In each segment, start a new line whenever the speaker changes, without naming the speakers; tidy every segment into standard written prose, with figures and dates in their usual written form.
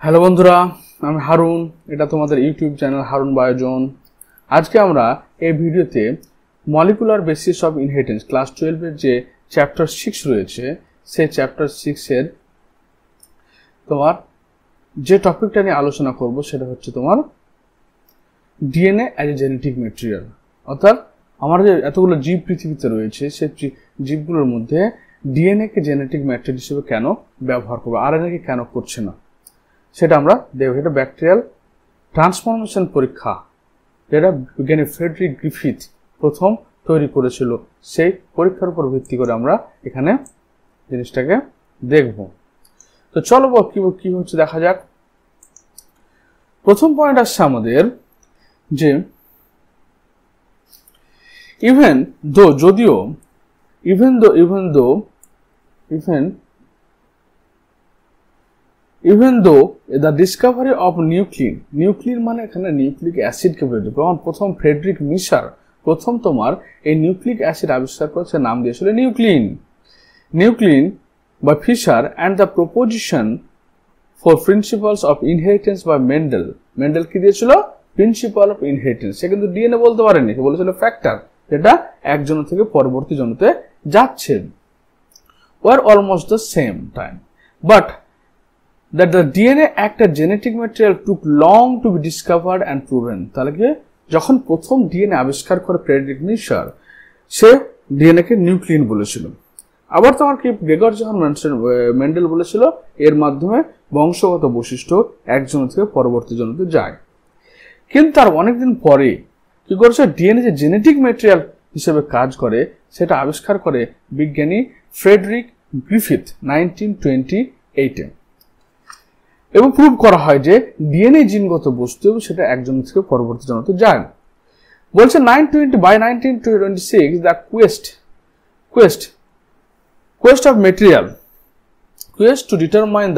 Hello বন্ধুরা, আমি হারুন। এটা তোমাদের ইউটিউব চ্যানেল হারুন বায়োজন। আজকে আমরা এই ভিডিওতে molecular basis of inheritance class 12 এর যে চ্যাপ্টার 6 রয়েছে, সেই চ্যাপ্টার 6 এর তোমার যে টপিকটা নিয়ে আলোচনা করব সেটা হচ্ছে তোমার DNA as a genetic material. অর্থাৎ আমার যে এতগুলো জীব পৃথিবীতে রয়েছে, সেই জীবগুলোর মধ্যে ডিএনএ কে জেনেটিক ম্যাটেরিয়াল হিসেবে কেন ব্যবহার করবো, আরএনএ কে কেন করছে না, সেটা আমরা দেখব। এটা ব্যাকটেরিয়াল ট্রান্সফরমেশন পরীক্ষা, যেটা বিজ্ঞানী ফ্রেডরিক গ্রিফিথ প্রথম তৈরি করেছিল। সেই পরীক্ষার উপর ভিত্তি করে আমরা এখানে জিনিসটাকে দেখব। তো চলো কি হচ্ছে দেখা যাক। প্রথম পয়েন্ট আসছে আমাদের যে even though the discovery of নিউক্লিন মানে এখানে নিউক্লিক অ্যাসিডকে বোঝায়। প্রথম ফ্রেডরিক মিশার প্রথম তোমার এই নিউক্লিক অ্যাসিড আবিষ্কার করেছে, নাম দিয়েছিল নিউক্লিন বা Fisher, and the proposition for principles of inheritance বা মেন্ডেল কি দিয়েছিল? Principal of inheritance. সে কিন্তু ডিএনএ বলতে পারেনি, সে বলেছিল ফ্যাক্টর, যেটা এক জন থেকে পরবর্তী জনতে যাচ্ছে। Were almost the same time, but that the DNA act as genetic material took long to be discovered and proven। তাহলে কি, যখন প্রথম ডিএনএ আবিষ্কার করে ফ্রেডরিক মিশার, সে ডিএনএ কে নিউক্লিন বলেছিল। আবার তোমার কি গ্রেগর জোহান মেন্ডেল বলেছিল এর মাধ্যমে বংশগত বৈশিষ্ট্য একজন থেকে পরবর্তী জনতে যায়। কিন্তু তার অনেকদিন পরে কি করেছে, ডিএনএ যে জেনেটিক ম্যাটেরিয়াল হিসেবে কাজ করে সেটা আবিষ্কার করে বিজ্ঞানী ফ্রেডরিক গ্রিফিথ 1928-এ, এবং প্রুভ করা হয় যে ডিএনএ জিনগত বস্তু সেটা একজন থেকে পরবর্তী জনতে যায়। বলছে by 1926 the quest of material to determine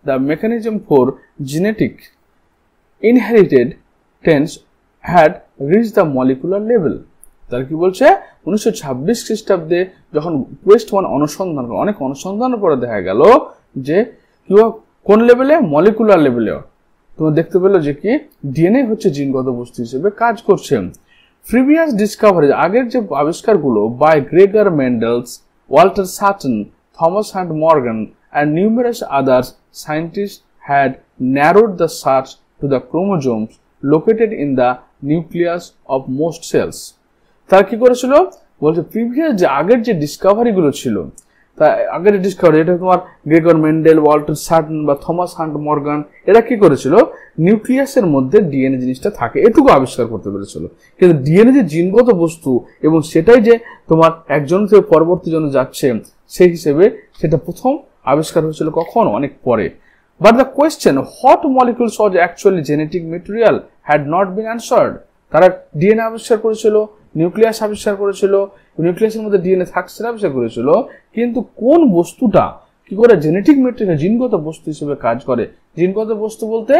the mechanism for genetic inheritance had reached the molecular level। তার কি বলছে, 1926 খ্রিস্টাব্দে যখন কোয়েস্ট অনেক অনুসন্ধানের পরে দেখা গেল যে কোন লেভেলে, মলিকুলার লেভেলে তোমরা দেখতে পেলো যে কি ডিএনএ হচ্ছে জিনগত বস্তু হিসেবে কাজ করছে। প্রিভিয়াস ডিসকভারি, আগের যে আবিষ্কারগুলো by Gregor Mendel's, Walter Sutton, Thomas Hunt Morgan and numerous others scientists had narrowed the search to the chromosomes located in the nucleus of most cells। তারা কি করেছিল, বলছে প্রিভিয়াস যে আগের যে ডিসকভারি গুলো ছিল, তা আগের ডিসকভারি, এটা তোমার গ্রেগর মেন্ডেল, ওয়াল্টার সাটন বা থমাস হান্ট মর্গান, এরা কি করেছিল, নিউক্লিয়াসের মধ্যে ডিএনএ জিনিসটা থাকে এটুকু আবিষ্কার করতে পেরেছিল। কিন্তু ডিএনএ যে জিনগত বস্তু এবং সেটাই যে তোমার একজন থেকে পরবর্তী জনে যাচ্ছে, সেই হিসেবে সেটা প্রথম আবিষ্কার হয়েছিল কখন, অনেক পরে। But the question what molecules was actually genetic material had not been answered. তারা ডিএনএ আবিষ্কার করেছিল, নিউক্লিয়াস আবিষ্কার করেছিল, নিউক্লিয়াসের মধ্যে ডিএনএ থাকছে আবিষ্কার করেছিল, কিন্তু কোন বস্তুটা কি করে জেনেটিক ম্যাটেরিয়াল জিনগত বস্তু হিসেবে কাজ করে, জিনগত বস্তু বলতে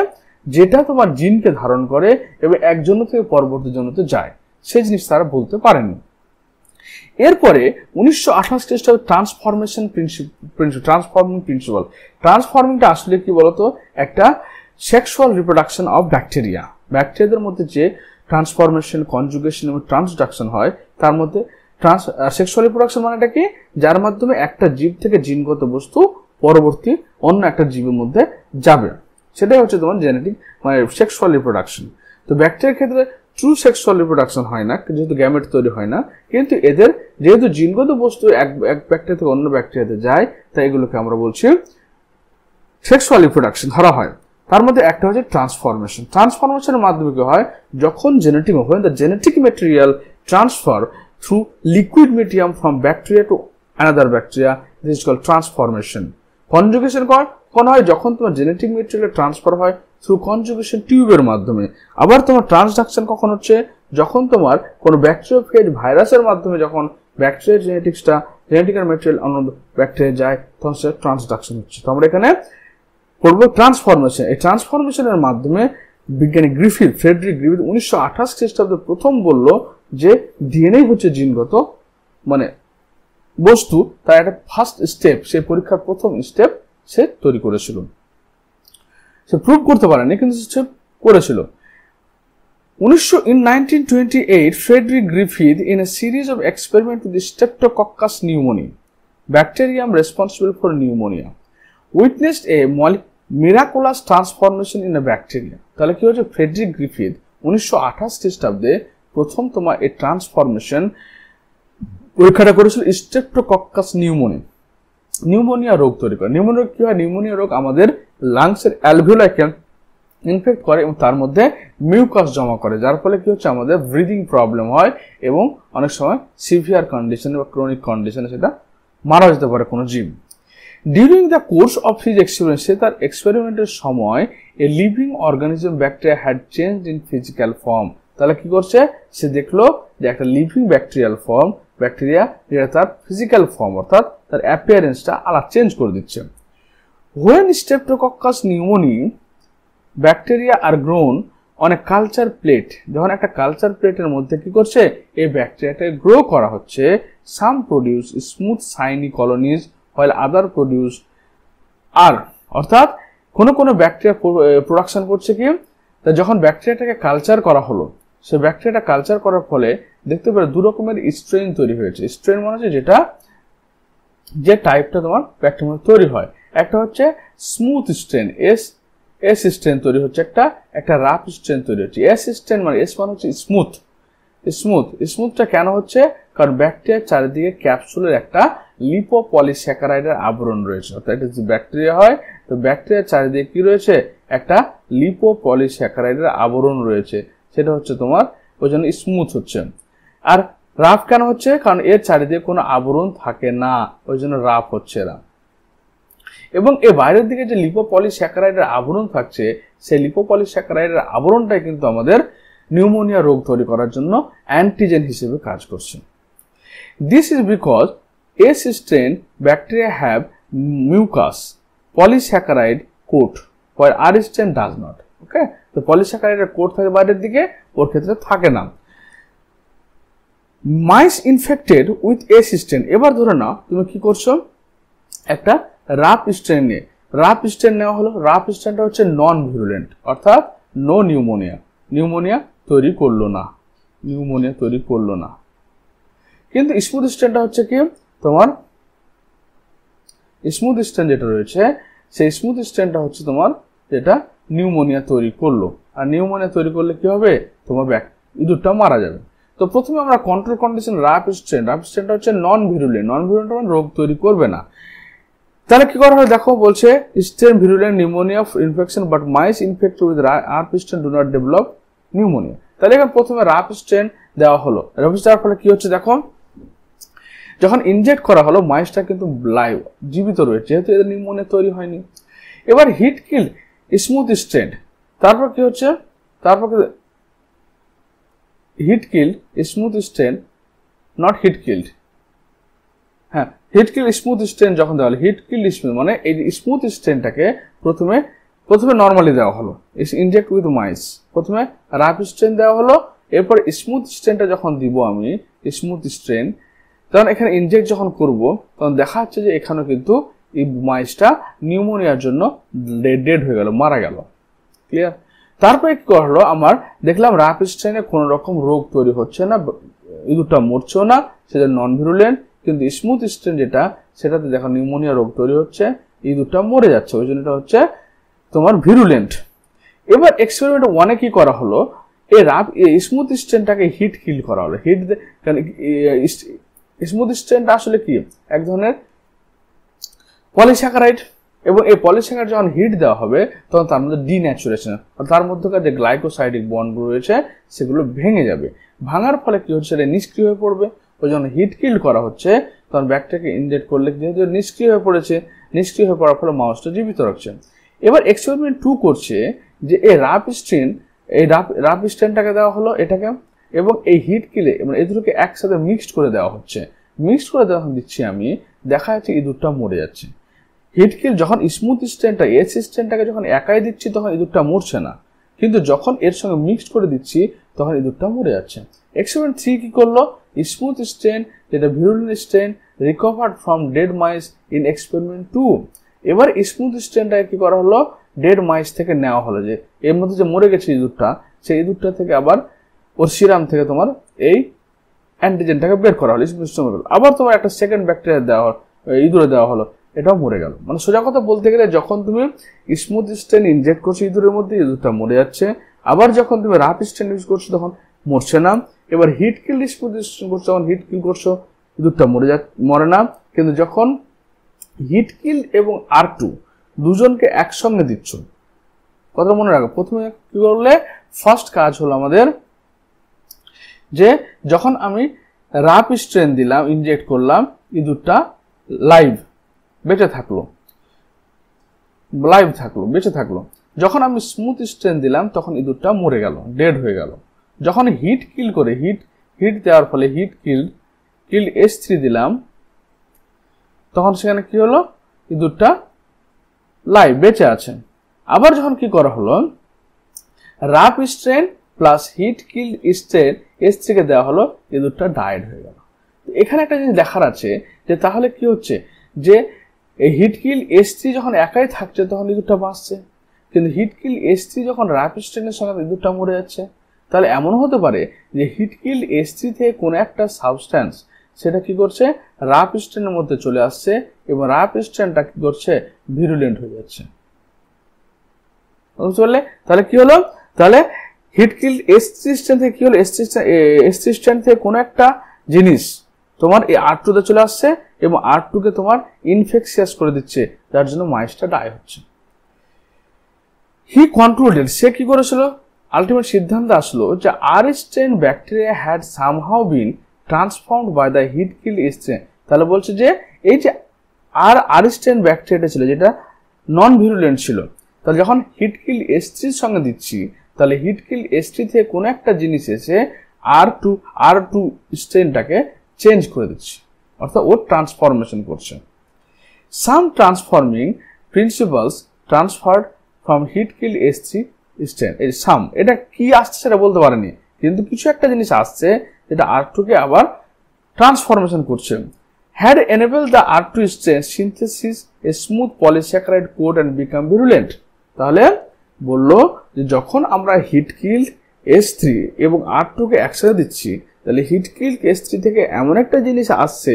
যেটা তোমার জিনকে ধারণ করে এবং একজন থেকে পরবর্তী জনতে যায়, সেই জিনিস তারা বলতে পারেনি। এরপরে 1928 খ্রিস্টাব্দে ট্রান্সফর্মিংটা আসলে কি বলতো, একটা সেক্সুয়াল রিপ্রোডাকশন অফ ব্যাকটেরিয়াদের মধ্যে যে ট্রান্সফরমেশন, কনজুগেশন এবং ট্রান্সডাকশন হয়, তার মধ্যে সেক্সুয়াল রিপ্রোডাকশন মানেটা কি, যার মাধ্যমে একটা জীব থেকে জিনগত বস্তু পরবর্তী অন্য একটা জীবের মধ্যে যাবে, সেটাই হচ্ছে তোমার জেনেটিক মানে সেক্সুয়াল রিপ্রোডাকশন। তো ব্যাকটেরিয়ার ক্ষেত্রে ট্রু সেক্সুয়াল রিপ্রোডাকশন হয় না, যেহেতু গ্যামেট তৈরি হয় না, কিন্তু এদের যেহেতু জিনগত বস্তু এক ব্যাকটেরিয়া থেকে অন্য ব্যাকটেরিয়াতে যায়, তাই এগুলোকে আমরা বলছি সেক্সুয়াল রিপ্রোডাকশন ধরা হয়। তার মধ্যে একটা হচ্ছে ট্রান্সফরমেশনের মাধ্যমে কি হয়, যখন the genetic material transfer through liquid medium from bacteria to another bacteria, this is called transformation। Conjugation কোন হয়, যখন তোমার জেনেটিক ম্যাটেরিয়াল ট্রান্সফার হয় থ্রু কনজুগেশন টিউবের মাধ্যমে। আবার তোমার ট্রান্সডাকশন কখন হচ্ছে, যখন তোমার কোন ব্যাকটেরিওফেজ ভাইরাসের মাধ্যমে যখন ব্যাকটেরিয়ার জেনেটিক্যাল ম্যাটেরিয়াল অন্য ব্যাকটেরিয়া যায়, তখন সেটা ট্রান্সডাকশন হচ্ছে। তো আমরা এখানে পড়বো ট্রান্সফরমেশন। এই ট্রান্সফরমেশনের মাধ্যমে বিজ্ঞানী ফ্রেডরিক গ্রিফিথ 1928 খ্রিস্টাব্দে প্রথম বলল যে ডিএনএ হচ্ছে জিনগত মানে বস্তু, তার একটা ফার্স্ট স্টেপ, সেই পরীক্ষার প্রথম স্টেপ সে তৈরি করেছিল। সে প্রুভ করতে পারেনি, কিন্তু সে করেছিল। In 1928, Frederick Griffith, in a series of experiments with the Streptococcus pneumoniae, bacterium responsible for pneumonia, witnessed a miraculous transformation in a bacteria. তাহলে কি হচ্ছে, ফ্রেডরিক গ্রিফিথ 1928 খ্রিস্টাব্দে প্রথম তোমার এই ট্রান্সফরমেশন পরীক্ষাটা করেছিল স্ট্রেপ্টোকক্কাস নিউমোনিয়া রোগ তৈরি করে। নিউমোনিয়া কি হয়, নিউমোনিয়া রোগ আমাদের লাংসের অ্যালভিওলাইকে ইনফেক্ট করে এবং তার মধ্যে মিউকাস জমা করে, যার ফলে কি হচ্ছে, আমাদের ব্রিদিং প্রবলেম হয় এবং অনেক সময় সিভিয়ার কন্ডিশনে বা ক্রনিক কন্ডিশনে সেটা মারা যেতে পারে কোনো জীব। During the course of his experiment, সে তার এক্সপেরিমেন্টের সময় a living organism bacteria had change in physical form. তাহলে কি করছে, সে দেখলো যে একটা লিভিং ব্যাকটেরিয়াল ফর্ম, ব্যাকটেরিয়া যেটা তার ফিজিক্যাল ফর্ম অর্থাৎ তার অ্যাপিয়ারেন্সটা আলাদা চেঞ্জ করে দিচ্ছে। When streptococcus pneumonia bacteria are grown on a culture plate, যখন একটা কালচার প্লেটের মধ্যে কি করছে, এই ব্যাকটেরিয়াটাকে গ্রো করা হচ্ছে, some produce smooth shiny colonies while other produce R, অর্থাৎ কোনো ব্যাকটেরিয়া প্রোডাকশন করছে কি, তা যখন ব্যাকটেরিয়াটাকে কালচার করা হলো, সে ব্যাকটেরিয়াটা কালচার করার ফলে দেখতে পারে দু রকমের স্ট্রেন তৈরি হয়েছে। স্ট্রেন মানে হচ্ছে যেটা যে টাইপটা তোমার ব্যাকটেরিয়া তৈরি হয়, একটা হচ্ছে স্মুথ স্ট্রেন, এস স্ট্রেন তৈরি হচ্ছে, একটা রাফ স্ট্রেন তৈরি হচ্ছে। এস স্ট্রেন মানে এস মানে হচ্ছে স্মুথটা কেন হচ্ছে, কারণ ব্যাকটেরিয়ার চারিদিকে ক্যাপসুলের একটা লিপোপলিস্যাকারাইডের আবরণ রয়েছে, অর্থাৎ এটা যে ব্যাকটেরিয়া হয়, তো ব্যাকটেরিয়ার চারিদিকে কি রয়েছে, একটা লিপোপলিস্যাকারাইডের আবরণ রয়েছে, সেটা হচ্ছে তোমার ওই জন্য স্মুথ হচ্ছে। আর রাফ কেন হচ্ছে, কারণ এর চারিদিকে কোনো আবরণ থাকে না, ওই জন্য রাফ হচ্ছে এরা। এবং এর বাইরের দিকে যে লিপোপলিস্যাকারাইডের আবরণ থাকছে, সেই লিপোপলিস্যাকারাইডের আবরণটাই কিন্তু আমাদের নিউমোনিয়া রোগ তৈরি করার জন্য অ্যান্টিজেন হিসেবে কাজ করছে। This is because S strain bacteria have mucus polysaccharide coat while R strain does not. Okay, তো polysaccharide কোট থাকে বাইরের দিকে, ওর ক্ষেত্রে থাকে না। মাইস ইনফেক্টেড উইথ S strain, এবার ধরে নাও তুমি কি করছো, একটা রাফ স্ট্রেন নিয়ে, রাফ স্ট্রেন নেওয়া হলো। রাফ স্ট্রেনটা হচ্ছে নন ভিরুলেন্ট, অর্থাৎ নো নিউমোনিয়া তৈরি করলো না। কিন্তু স্মুথ স্ট্রেনটা হচ্ছে কি, তোমার স্মুথ স্ট্রেন যেটা রয়েছে, সেই স্মুথ স্ট্রেনটা হচ্ছে তোমার যেটা নিউমোনিয়া তৈরি করলো। আর নিউমোনিয়া তৈরি করলে কি হবে, তোমার ইঁদুরটা মারা যাবে। তো প্রথমে আমরা কন্ট্রোল কন্ডিশন রাফ স্ট্রেনটা হচ্ছে নন ভিরুলেন্ট মানে রোগ তৈরি করবে না। তাহলে কি করা হয়, দেখো বলছে strain virulent pneumonia infection but mice infected with rough strain do not develop pneumonia. তাহলে এখানে প্রথমে রাফ স্ট্রেন দেওয়া হলো, রাফ স্ট্রেন ফলে কি হচ্ছে, দেখো যখন ইনজেক্ট করা হলো মাইসটা কিন্তু লাইভ জীবিত রয়েছে, যেহেতু এদের নিউমোনিয়া তৈরি হয়নি। এবার হিট কিল স্মুথ স্ট্রেন, তারপর কি হচ্ছে, heat kill smooth strain not heat killed, হ্যাঁ হিট কিল স্মুথ স্ট্রেন যখন দেওয়া হলো, হিট কিল স্মুথ মানে এই স্মুথ স্ট্রেনটাকে প্রথমে নর্মালি দেওয়া হলো, ইনজেক্ট উইথ মাইস, প্রথমে রাফ স্ট্রেন দেওয়া হলো, এরপর স্মুথ স্ট্রেনটা যখন দিব আমি স্মুথ স্ট্রেন, তখন এখানে ইনজেক্ট যখন করব তখন দেখা যাচ্ছে যে এখানেও কিন্তু এই মাইসটা নিউমোনিয়ার জন্য ডেড হয়ে গেল, মারা গেল। ক্লিয়ার? তারপরে কি করলো, আমার দেখলাম রাফ স্ট্রেনে কোনো রকম রোগ তৈরি হচ্ছে না, ইঁদুরটা মরছেও না, সেটা নন ভিরুলেন্ট। কিন্তু স্মুথ স্ট্রেন যেটা, সেটাতে দেখো নিউমোনিয়া রোগ তৈরি হচ্ছে, ইঁদুরটা মরে যাচ্ছে, ওই জন্য এটা হচ্ছে তোমার ভিরুলেন্ট। এবার এক্সপেরিমেন্ট 1-এ কি করা হলো, এই স্মুথ স্ট্রেনটাকে হিট কিল করা হলো। স্মুথ স্ট্রেনটা আসলে কি, এক ধরনের পলিস্যাকারাইড, এবং এই পলিস্যাকারাইড যখন হিট দেওয়া হবে তখন তার মধ্যে ডিন্যাচুরেশন, তার মধ্যকার যে গ্লাইকোসাইডিক বন্ডগুলো রয়েছে সেগুলো ভেঙে যাবে। ভাঙার ফলে কি হচ্ছে, সেটা নিষ্ক্রিয় হয়ে পড়বে। ওই জন্য হিট কিল করা হচ্ছে, তখন ব্যাকটেরিয়াকে ইনজেক্ট করলে যেহেতু নিষ্ক্রিয় হয়ে পড়েছে, নিষ্ক্রিয় হয়ে পড়ার ফলে মাউসটা জীবিত রাখছে। এবার এক্সপেরিমেন্ট 2 করছে যে এই রাফ স্ট্রেনটাকে দেওয়া হলো এটাকে, এবং এই হিট কিলে মানে এই দুটোকে একসাথে মিক্সড করে দেওয়া হচ্ছে। মিক্সড করে যখন দিচ্ছি আমি, দেখা যাচ্ছে ইঁদুরটা মরে যাচ্ছে। হিট কিল যখন স্মুথ স্ট্রেনটা এস স্ট্রেনটাকে যখন একাই দিচ্ছি তখন ইঁদুরটা মরছে না, কিন্তু যখন এর সঙ্গে মিক্সড করে দিচ্ছি তখন ইঁদুরটা মরে যাচ্ছে। এক্সপেরিমেন্ট 3 কি করলো, স্মুথ স্ট্রেন যেটা virulent strain recovered from dead mice in experiment 2। এবার স্মুথ স্ট্রেনটাকে কি করা হলো, ডেড মাইস থেকে নেওয়া হলো, যে এর মধ্যে যে মরে গেছে ইঁদুরটা, সেই ইঁদুরটা থেকে আবার ওর সিরাম থেকে তোমার এই অ্যান্টিজেনটাকে বের করা হলো, আবার তোমার একটা সেকেন্ড ব্যাকটেরিয়া দেওয়া হলো, ইঁদুরে দেওয়া হলো, এটাও মরে গেল। মানে সোজা কথা বলতে গেলে যখন তুমি স্মুথ স্টেন ইনজেক্ট করছো ইঁদুরের মধ্যে, ইঁদুরটা মরে যাচ্ছে। আবার যখন তুমি রাফ স্টেন ইউজ করছো তখন মরছে না। এবার হিট কিল স্মুথ স্টেন করছো, যখন হিট কিল করছো ইঁদুরটা মরে না। কিন্তু যখন হিট কিল এবং R2 দুজনকে একসঙ্গে দিচ্ছ, কথা মনে রাখো, প্রথমে কি করলে ফার্স্ট কাজ হলো আমাদের যে যখন আমি রাফ স্ট্রেন দিলাম, ইনজেক্ট করলাম, ইঁদুরটা লাইভ বেঁচে থাকলো, বেঁচে থাকলো। যখন আমি স্মুথ স্ট্রেন দিলাম তখন ইঁদুরটা মরে গেল, ডেড হয়ে গেল। যখন হিট কিল করে হিট দেওয়ার ফলে হিট কিল H3 দিলাম, তখন সেখানে কি হলো, ইঁদুরটা লাইভ বেঁচে আছে। আবার যখন কি করা হলো, rough strain plus hit kill strain H3 কে দেওয়া হলো, ইঁদুরটা ডায়েড হয়ে গেল। এখানে একটা জিনিস দেখার আছে যে তাহলে কি হচ্ছে, যে এই হিট কিল H3 যখন একাই থাকছে তখন ইঁদুরটা বাঁচছে, কিন্তু হিট কিল H3 যখন রাফ স্ট্রেনের সঙ্গে ইঁদুরটা মরে যাচ্ছে। তাহলে এমন হতে পারে যে হিট কিল H3 থেকে কোনো একটা সাবস্ট্যান্স সেটা কি করছে, রাফ স্ট্রেনের মধ্যে চলে আসছে এবং রাফ স্ট্রেনটা কি করছে, ভিরুলেন্ট হয়ে যাচ্ছে। বুঝতে পারলে? তাহলে কি হলো, তাহলে হিট কিল H3 স্ট্রেন থেকে কি হলো, H3 স্ট্রেন থেকে কোনো একটা জিনিস তোমার এই R2 তে চলে আসছে এবং R2 কে তোমার ইনফেকশিয়াস করে দিচ্ছে, যার জন্য মাইসটা ডাই হচ্ছে। হি কনক্লুডেড, সে কি করেছিল, আলটিমেট সিদ্ধান্ত আসলো যে R strain bacteria had somehow been transformed by the heat kill strain. তাহলে বলছে যে এই যে R strain ব্যাকটেরিয়াটা ছিল যেটা নন ভিরুলেন্ট ছিল, তাহলে যখন হিট কিল H3 এর সঙ্গে দিচ্ছি, তাহলে হিট কিল H3 থেকে কোনো একটা জিনিস এসে R2 স্ট্রেনটাকে চেঞ্জ করে দিচ্ছে, অর্থাৎ ও ট্রান্সফরমেশন করছে। Some transforming principles transferred from heat kill H3 strain. এই সাম, এটা কি আসছে সেটা বলতে পারেনি, কিন্তু কিছু একটা জিনিস আসছে যেটা R2 কে আবার ট্রান্সফরমেশন করছে। Had enable the R2 strain synthesis A smooth polysaccharide code and become virulent. তাহলে বললো যে যখন আমরা হিট কিল H3 এবং R2 কে একসাথে দিচ্ছি, তাহলে হিট কিল H3 থেকে এমন একটা জিনিস আসছে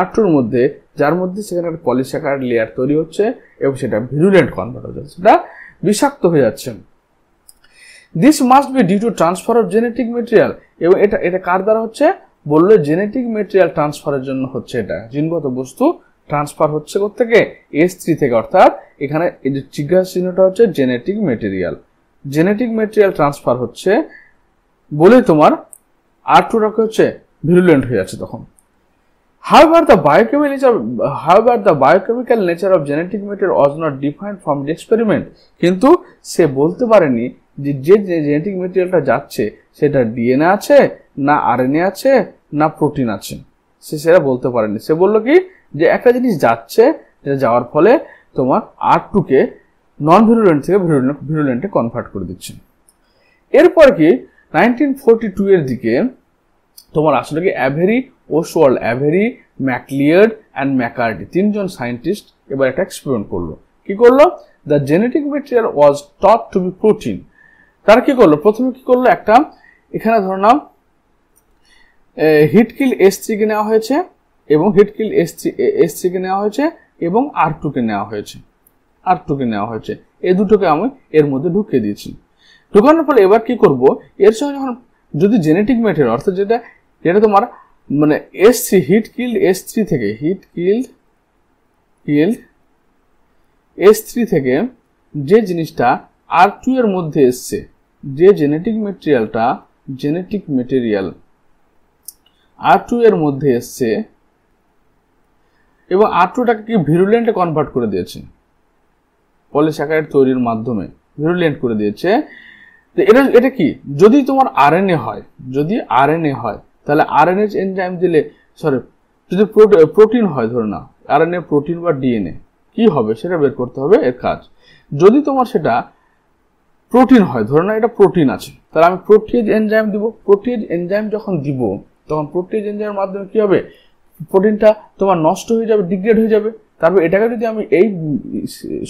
R2 এর মধ্যে, যার মধ্যে সেখানে একটা পলিস্যাকারাইড লেয়ার তৈরি হচ্ছে এবং সেটা ভিরুলেন্ট কনভার্ট হয়ে যাচ্ছে, সেটা বিষাক্ত হয়ে যাচ্ছে। This must be due to transfer of genetic material. এবং এটা কার দ্বারা হচ্ছে, বললো জেনেটিক মেটেরিয়াল ট্রান্সফারের জন্য হচ্ছে, এটা জিনগত বস্তু ট্রান্সফার হচ্ছে কোত্থেকে, H3 থেকে। অর্থাৎ এখানে এই যে জিজ্ঞাসা চিহ্নটা হচ্ছে জেনেটিক মেটেরিয়াল ট্রান্সফার হচ্ছে বলে তোমার R2 টাকে হচ্ছে ভিরুলেন্ট হয়ে যাচ্ছে তখন। However, the biochemical nature of genetic material was not defined from the experiment. কিন্তু সে বলতে পারেনি যে জেনেটিক মেটেরিয়ালটা যাচ্ছে সেটা ডিএনএ আছে, না আরএনএ আছে, না প্রোটিন আছে, সে সেটা বলতে পারেনি। সে বললো কি যে একটা জিনিস যাচ্ছে, যেটা যাওয়ার ফলে তোমার R2 কে নন ভিরুলেন্ট থেকে ভিরুলেন্টে কনভার্ট করে দিচ্ছে। এরপর কি 1942 এর দিকে তোমার আসলে কি Avery Oswald, Avery, MacLeod and McCarty তিনজন সায়েন্টিস্ট এবার একটা এক্সপেরিমেন্ট করলো। কি করলো, the genetic material was thought to be protein. তারা কি করলো, প্রথমে কি করলো, একটা এখানে ধরো নাও হিট কিল H3 কে নেওয়া হয়েছে এবং হিট কিল H3 কে নেওয়া হয়েছে এবং R2 কে নেওয়া হয়েছে, এই দুটোকে আমি এর মধ্যে ঢুকিয়ে দিয়েছি। ঢুকানোর ফলে এবার কি করব, এর সঙ্গে যখন যদি জেনেটিক ম্যাটেরিয়াল অর্থাৎ যেটা তোমার মানে H3 হিট কিল H3 থেকে যে জিনিসটা R2 এর মধ্যে এসছে, যে জেনেটিক মেটেরিয়াল R2 এর মধ্যে এসছে এবং R2টাকে কি ভিরুলেন্টে কনভার্ট করে দিয়েছে, পলিস্যাকারাইড তৈরির মাধ্যমে ভিরুলেন্ট করে দিয়েছে। তো এটা কি, যদি তোমার আরএনএ হয় তাহলে আরএনএ এনজাইম দিলে, যদি প্রোটিন হয়, ধরো না আরএনএ, প্রোটিন বা ডিএনএ, কি হবে সেটা বের করতে হবে এর কাজ। যদি তোমার সেটা প্রোটিন হয়, ধরো না এটা প্রোটিন আছে, তাহলে আমি প্রোটিয়েজ এনজাইম দিব। প্রোটিয়েজ এনজাইম যখন দিব তখন প্রোটিয়েজ এনজাইমের মাধ্যমে কি হবে, প্রোটিনটা তোমার নষ্ট হয়ে যাবে, ডিগ্রেড হয়ে যাবে। তারপর এটাকে যদি আমি এই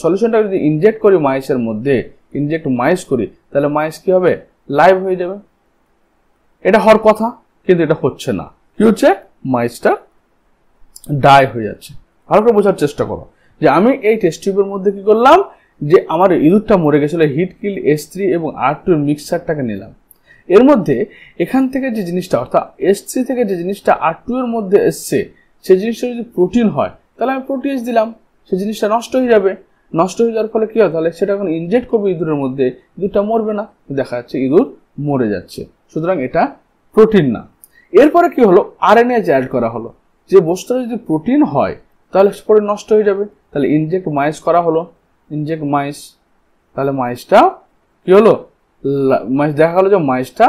সলিউশনটাকে যদি ইনজেক্ট করি মাইসের মধ্যে, ইনজেক্ট মাইস করি, তাহলে মাইস কি হবে, লাইভ হয়ে যাবে। এটা হওয়ার কথা, কিন্তু এটা হচ্ছে না। কি হচ্ছে, মাইসটা ডাই হয়ে যাচ্ছে। ভালো করে বোঝার চেষ্টা করো যে আমি এই টেস্ট টিউবের মধ্যে কি করলাম, যে আমার ইঁদুরটা মরে গেছিল, হিট কিল S3 এবং R2 এর মিক্সচারটাকে নিলাম। এর মধ্যে এখান থেকে যে জিনিসটা, অর্থাৎ S3 থেকে যে জিনিসটা R2 এর মধ্যে এসছে, সেই জিনিসটা যদি প্রোটিন হয় তাহলে আমি প্রোটিয়েজ দিলাম, সেই জিনিসটা নষ্ট হয়ে যাবে। নষ্ট হয়ে যাওয়ার ফলে কি হয়, তাহলে সেটা এখন ইনজেক্ট করবে ইঁদুরের মধ্যে, ইঁদুরটা মরবে না, দেখা যাচ্ছে ইঁদুর মরে যাচ্ছে। সুতরাং এটা প্রোটিন না। এরপরে কি হলো, RNA অ্যাড করা হলো। যে বস্তুটা যদি প্রোটিন হয় তাহলে পরে নষ্ট হয়ে যাবে, তাহলে ইনজেক্ট মাইস করা হলো, ইনজেক্ট মাইস, তাহলে মাইসটা কি হলো, মাইস দেখা গেল যে মাইসটা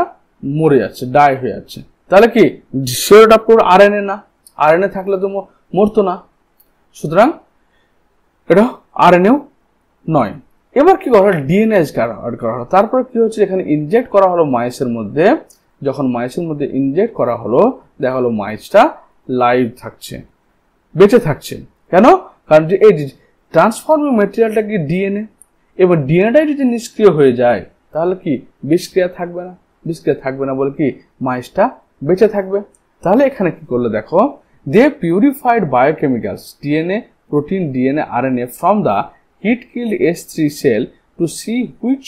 মরে যাচ্ছে, ডাই হয়ে যাচ্ছে। তাহলে কি সেটা পুরো RNA না, RNA থাকলে তো মরতো না, সুতরাং এটা RNA নয়। এবার কি করা হলো, DNA অ্যাড করা হলো। তারপর কি হচ্ছে, এখানে ইনজেক্ট করা হলো মাইসের মধ্যে। যখন মাইসের মধ্যে ইনজেক্ট করা হলো, দেখা হলো মাইসটা লাইভ থাকছে, বেঁচে থাকছে। কেন, কারণ যে এই ট্রান্সফর্মিং ম্যাটেরিয়ালটা কি DNA, এবার ডিএনএটাই যদি নিষ্ক্রিয় হয়ে যায় তাহলে কি বিষক্রিয়া থাকবে না, বিষক্রিয়া থাকবে না বলে কি মাইসটা বেঁচে থাকবে। তাহলে এখানে কি করলো দেখো, দে purified বায়োকেমিক্যালস DNA, protein, DNA, RNA from the heat killed S3 cell to see which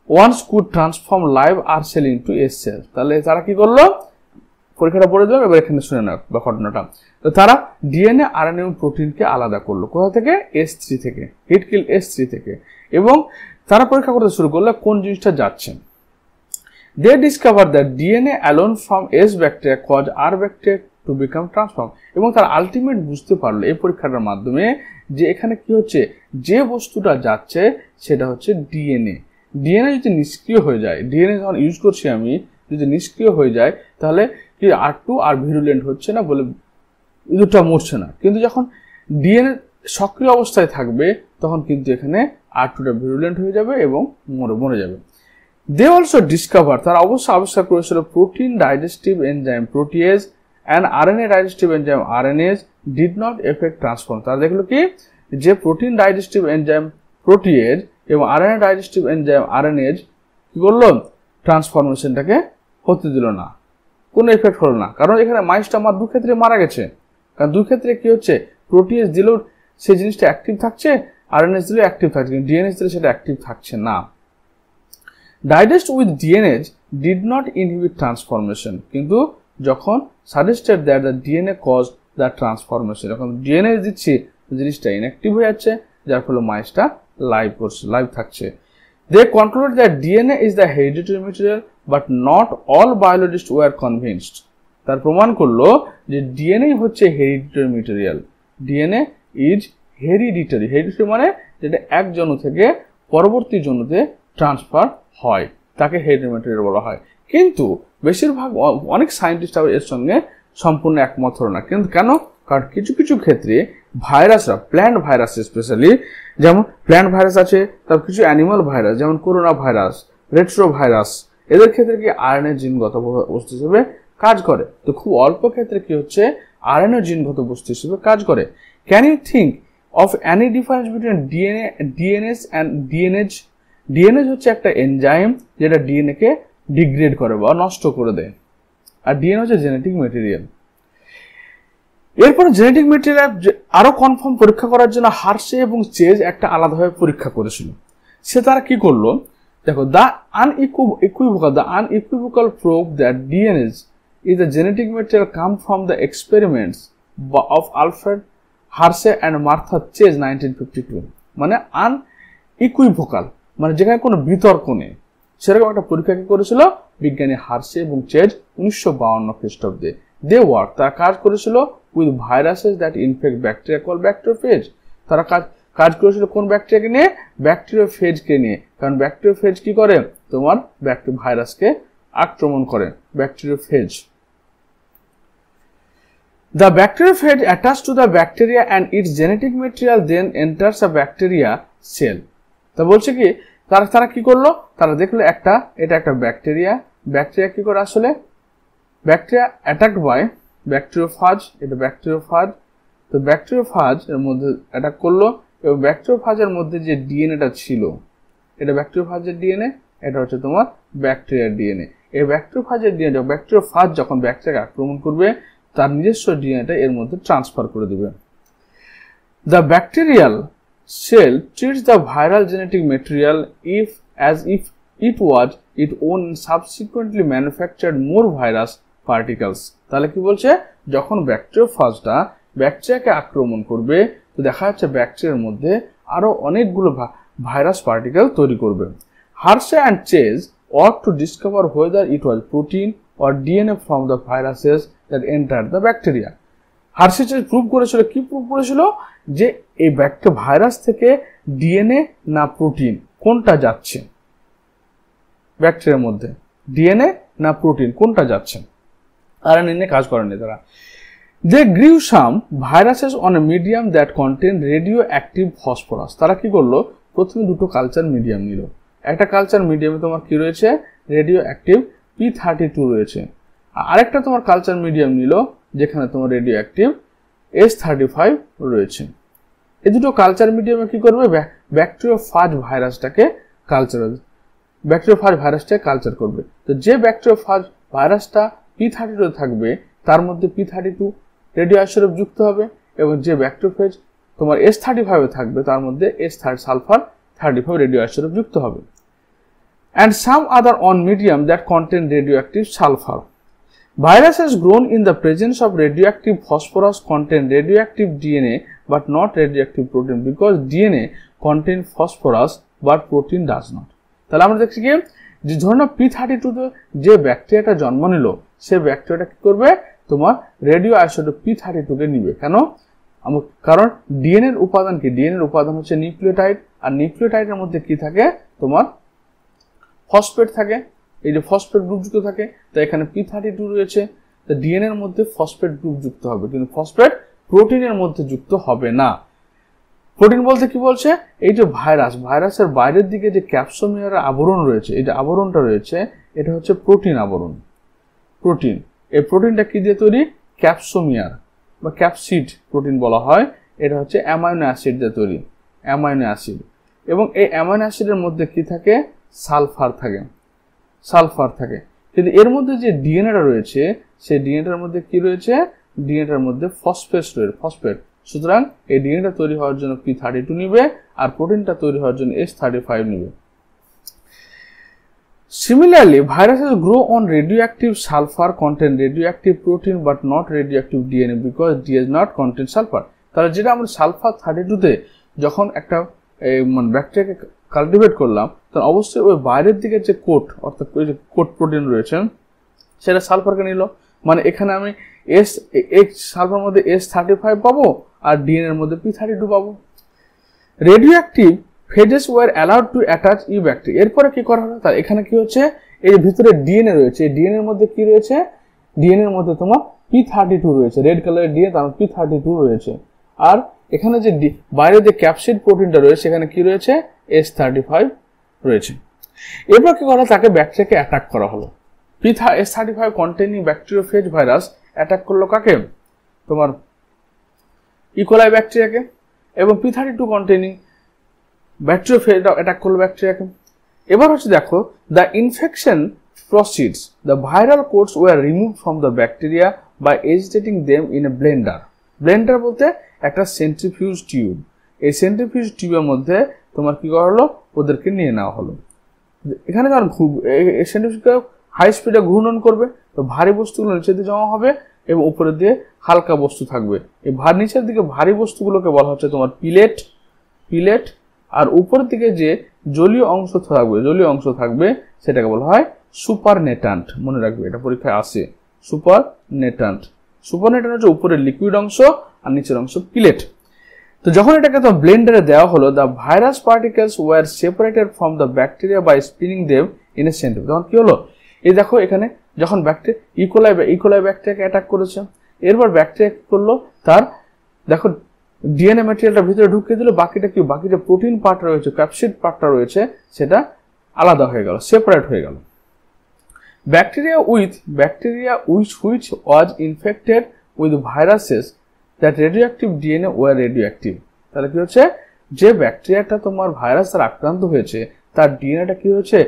ones could transform live R cell into S cell। তাহলে তারা কি করলো, পরীক্ষাটা পড়ে দিলাম, এবার এখানে শুনে নাও বা ঘটনাটা। তো তারা DNA, RNA এবং প্রোটিনকে আলাদা করলো, কোথা থেকে, S3 থেকে, হিট কিল S3 থেকে। এবং তারা পরীক্ষা করতে শুরু করলো কোন জিনিসটা যাচ্ছে। They discovered that DNA alone from S bacteria cause R bacteria to become transformed। এবং তার আলটিমেট বুঝতে পারলো এই পরীক্ষাটার মাধ্যমে যে এখানে কি হচ্ছে, যে বস্তুটা যাচ্ছে সেটা হচ্ছে DNA। DNA যদি নিষ্ক্রিয় হয়ে যায়, DNA যখন ইউজ করছি আমি, যদি নিষ্ক্রিয় হয়ে যায় তাহলে কি R2 আর ভিরুলেন্ট হচ্ছে না বলে ইঁদুরটা মরছে না। কিন্তু যখন DNA সক্রিয় অবস্থায় থাকবে তখন কিন্তু এখানে R2টা ভিরুলেন্ট হয়ে যাবে এবং মরে যাবে। They also discovered, তারা অবশ্যই আবিষ্কার করেছিল, protein digestive enzyme protease and RNA digestive enzyme RNase did not affect transform। তারা দেখলো কি, যে protein digestive enzyme protease এবং RNA digestive enzyme RNase কি করলো, ট্রান্সফরমেশনটাকে হতে দিল না, কোনো এফেক্ট হলো না। কারণ এখানে মাইসটা আমার দু ক্ষেত্রে মারা গেছে, কারণ দুই ক্ষেত্রে কি হচ্ছে, প্রোটিয়েজ দিলেও সেই জিনিসটা অ্যাক্টিভ থাকছে, RNase দিলেও অ্যাক্টিভ থাকছে, কিন্তু DNase দিলে সেটা অ্যাক্টিভ থাকছে না। Digest with DNase did not inhibit transformation, কিন্তু যখন suggested that the DNA caused the transformation, যখন DNase দিচ্ছি জিনিসটা ইনঅ্যাক্টিভ হয়ে যাচ্ছে, যার ফলে মাইসটা লাইভ থাকছে। They concluded that DNA is the hereditary material, but not all biologists were convinced। তার প্রমাণ করলো যে DNA হচ্ছে hereditary material. DNA is hereditary, hereditary মানে যেটা এক জনু থেকে পরবর্তী জনুতে ট্রান্সফার হয়, তাকে হেরিডিটারি ম্যাটেরিয়াল বলা হয়। কিন্তু বেশিরভাগ অনেক সায়েন্টিস্ট এর সঙ্গে সম্পূর্ণ একমত হলো না। কিন্তু কেন, কারণ কিছু কিছু ক্ষেত্রে ভাইরাসরা, প্ল্যান্ট ভাইরাস স্পেশালি, যেমন প্ল্যান্ট ভাইরাস আছে, তারপর কিছু অ্যানিমাল ভাইরাস যেমন করোনা ভাইরাস, রেট্রো ভাইরাস, এদের ক্ষেত্রে কি RNA জিনগত বস্তু হিসেবে কাজ করে। তো খুব অল্প ক্ষেত্রে কি হচ্ছে, RNA জিনগত বস্তু হিসেবে কাজ করে। Can you think of any difference between DNase and DNase? DNase হচ্ছে একটা এনজাইম যেটা DNA কে ডিগ্রেড করে বা নষ্ট করে দেয়, আর DNA হচ্ছে জেনেটিক মেটেরিয়াল। এরপর জেনেটিক মেটেরিয়াল আরো কনফার্ম পরীক্ষা করার জন্য হার্শে এবং চেজ একটা আলাদাভাবে পরীক্ষা করেছিল। সে তারা কি করলো দেখো, the unequivocal proof that DNase is a genetic material come from the experiments of Alfred Hershey and Martha Chase 1952। মানে unequivocal মানে যেখানে কোনো বিতর্ক নেই, সেরকম একটা পরীক্ষা কি করেছিল বিজ্ঞানী হার্শে এবং চেজ 1952 খ্রিস্টাব্দে। দে ওয়ার্ক, তারা কাজ করেছিল with viruses that infect bacteria call bacteriophage. তারা কাজ করেছিল কোন ব্যাকটেরিয়াকে নিয়ে, ব্যাকটেরিওফেজকে নিয়ে। কারণ ব্যাকটেরিওফেজ কি করে, তোমার ভাইরাসকে আক্রমণ করে, bacteriophage. The bacteriophage attaches to the bacteria and its genetic material then enters a bacteria cell। তা বলছে কি, তারা কি করলো, তারা দেখলো এটা একটা ব্যাকটেরিয়া কি করে, আসলে ব্যাকটেরিয়া অ্যাটাকড বাই ব্যাকটেরিওফাজ, এটা ব্যাকটেরিওফাজ তো ব্যাকটেরিওফাজ এর মধ্যে অ্যাটাক করলো এবং ব্যাকটেরিওফাজের মধ্যে যে ডিএনএটা ছিল, এটা ব্যাকটেরিওফাজের ডিএনএ, এটা হচ্ছে তোমার ব্যাকটেরিয়ার ডিএনএ। এই ব্যাকটেরিওফাজের ডিএনএ, ব্যাকটেরিওফাজ যখন ব্যাকটেরিয়াকে আক্রমণ করবে তার নিজস্ব ডিএনএটা এর মধ্যে ট্রান্সফার করে দিবে। The bacterial cell treats the viral genetic material as if it was its own subsequently manufactured more virus particles। তাহলে কি বলছে, যখন ব্যাকটেরিওফাজটা ব্যাকটেরিয়াকে আক্রমণ করবে তো দেখা যাচ্ছে ব্যাকটেরিয়ার মধ্যে আরো অনেকগুলো ভাইরাস পার্টিকেল তৈরি করবে। Hershey and Chase ought to discover whether it was protein or DNA from the viruses that entered the bacteria। Hershey Chase prove করেছিল, কি প্রুভ করেছিল, যে এই ভাইরাস থেকে ডিএনএ না প্রোটিন কোনটা যাচ্ছে ব্যাকটেরিয়ার মধ্যে, ডিএনএ না প্রোটিন কোনটা যাচ্ছে। আরএনএ নিয়ে কাজ করেনি তারা। They grew some viruses on a medium that contained radioactive phosphorus। তারা কি করলো, প্রথমে দুটো কালচার মিডিয়াম নিল। একটা কালচার মিডিয়ামে তোমার কি রয়েছে, রেডিও অ্যাক্টিভ P32 রয়েছে, আরেকটা তোমার কালচার মিডিয়াম নিল যেখানে তোমার রেডিও অ্যাক্টিভ S35 রয়েছে। এই দুটো কালচার মিডিয়ামে কি করবে, ব্যাকটেরিওফাজ ভাইরাসটাকে কালচার করবে। তো যে ব্যাকটেরিওফাজ ভাইরাসটা P32 থাকবে তার মধ্যে P32 রেডিও আইসোটোপ যুক্ত হবে, এবং যে ব্যাকটেরিওফেজ তোমার S35 থাকবে তার মধ্যে সালফার 35 রেডিও আইসোটোপ যুক্ত হবে। And some other on medium that contain radioactive sulfur. Viruses grown in the presence of radioactive phosphorus contain radioactive DNA but not radioactive protein because DNA contain phosphorus but protein does not। তাহলে আমরা দেখছি কি, যে ধরনের P32 যে ব্যাকটেরিয়াটা জন্ম নিল সে ব্যাকটেরিয়াটা কি করবে, তোমার রেডিও আইসোটোপ P32 কে নিবে। কেন, কারণ ডিএনএ এর উপাদান কি, ডিএনএ এর উপাদান হচ্ছে নিউক্লিওটাইড, আর নিউক্লিওটাইডের মধ্যে কি থাকে, তোমার ফসফেট থাকে, এই যে ফসফেট গ্রুপ যুক্ত থাকে। তো এখানে P32 রয়েছে, তো ডিএনএ এর মধ্যে ফসফেট গ্রুপ যুক্ত হবে, কিন্তু ফসফেট প্রোটিনের মধ্যে যুক্ত হবে না। প্রোটিন বলতে কি বলছে, এই যে ভাইরাসের বাইরের দিকে যে ক্যাপসোমিয়ার আবরণ রয়েছে, এই যে আবরণটা রয়েছে এটা হচ্ছে প্রোটিন আবরণ। প্রোটিন, এই প্রোটিনটা কি দিয়ে তৈরি, ক্যাপসোমিয়ার বা ক্যাপসিড প্রোটিন বলা হয়। এটা হচ্ছে অ্যামাইনো অ্যাসিড দিয়ে তৈরি, অ্যামাইনো অ্যাসিড। এবং এই অ্যামাইনো অ্যাসিডের মধ্যে কি থাকে, সালফার থাকে। কিন্তু এর মধ্যে যে ডিএনএটা রয়েছে সেই ডিএনএটার মধ্যে কি রয়েছে, ডিএনএটার মধ্যে ফসফেট। সুতরাং এই ডিএনএটা তৈরি হওয়ার জন্য P32 নিবে, আর প্রোটিনটা তৈরি হওয়ার জন্য S35 নিবে। Similarly, viruses grow on radioactive sulfur contain radioactive protein but not radioactive DNA because it does not contain sulfur। তাহলে যেটা আমরা সালফার 32-তে যখন একটা ব্যাকটেরিয়াকে কাল্টিভেট করলাম, তখন অবশ্যই ওই বাইরের দিকে যে কোট, অর্থাৎ ওই যে কোট প্রোটিন রয়েছে সেটা সালফারকে নিল। মানে এখানে আমি সালফার মধ্যে S35 পাবো আর ডিএনএ এর মধ্যে P32 পাবো। Radioactive phases war allowed to attach E bacteria. এরপরে কি করা হলো, তার এখানে কি হচ্ছে, এই ভিতরে ডিএনএ রয়েছে, ডিএনএ এর মধ্যে কি রয়েছে, ডিএনএ এর মধ্যে তোমার P32 রয়েছে, রেড কালারের ডিএনএ, তার P32 রয়েছে। আর এখানে যে বাইরে যে ক্যাপসিড প্রোটিনটা রয়েছে সেখানে কি রয়েছে, S35 রয়েছে। এরপর কি করা, তাকে ব্যাকটেরিয়াকে অ্যাটাক করা হলো। S35 containing bacteriophage virus attack করলো কাকে, তোমার ইকোলাই ব্যাকটেরিয়াকে, এবং P32 কন্টেনিং ব্যাকটেরিওফেজ অ্যাটাক করলো ব্যাকটেরিয়াকে। এবার হচ্ছে দেখো, the infection proceeds, the viral coats were removed from the bacteria by agitating them in a blender. Blender বলতে একটা সেন্ট্রিফিউজ টিউব, এই সেন্ট্রিফিউজ টিউবের মধ্যে তোমার কি করা হলো, ওদেরকে নিয়ে নেওয়া হলো। এখানে যখন সেন্ট্রিফিউজকে হাই স্পিডে ঘূর্ণন করবে তো ভারী বস্তুগুলো নিচের দিকে জমা হবে এবং উপরের দিয়ে হালকা বস্তু থাকবে। এই নিচের দিকে ভারী বস্তুগুলোকে বলা হচ্ছে তোমার পিলেট, আর উপরের দিকে যে জলীয় অংশ থাকবে সেটাকে বলা হয় সুপারনেট্যান্ট। মনে রাখবে, এটা পরীক্ষায় আসে, সুপারনেট্যান্ট হচ্ছে উপরের লিকুইড অংশ আর নিচের অংশ পিলেট। তো যখন এটাকে তো ব্লেন্ডারে দেওয়া হলো, the virus particles were separated from the bacteria by spinning them in a centrifuge. তখন কি হলো, এই দেখো এখানে যখন ইকোলাই ব্যাকটেরিয়াকে অ্যাটাক করেছে, এরপর ব্যাকটেরিয়া কি করলো, তার দেখো ডিএনএ ম্যাটেরিয়ালটা ভিতরে ঢুকিয়ে দিল, বাকি যে প্রোটিন পার্ট রয়েছে, ক্যাপসিড পার্টটা রয়েছে, সেটা আলাদা হয়ে গেল, সেপারেট হয়ে গেল। Bacteria which was infected with viruses that radioactive DNA were radioactive. তাহলে কি হচ্ছে, যে ব্যাকটেরিয়াটা তোমার ভাইরাস দ্বারা আক্রান্ত হয়েছে তার ডিএনএটা কি হয়েছে,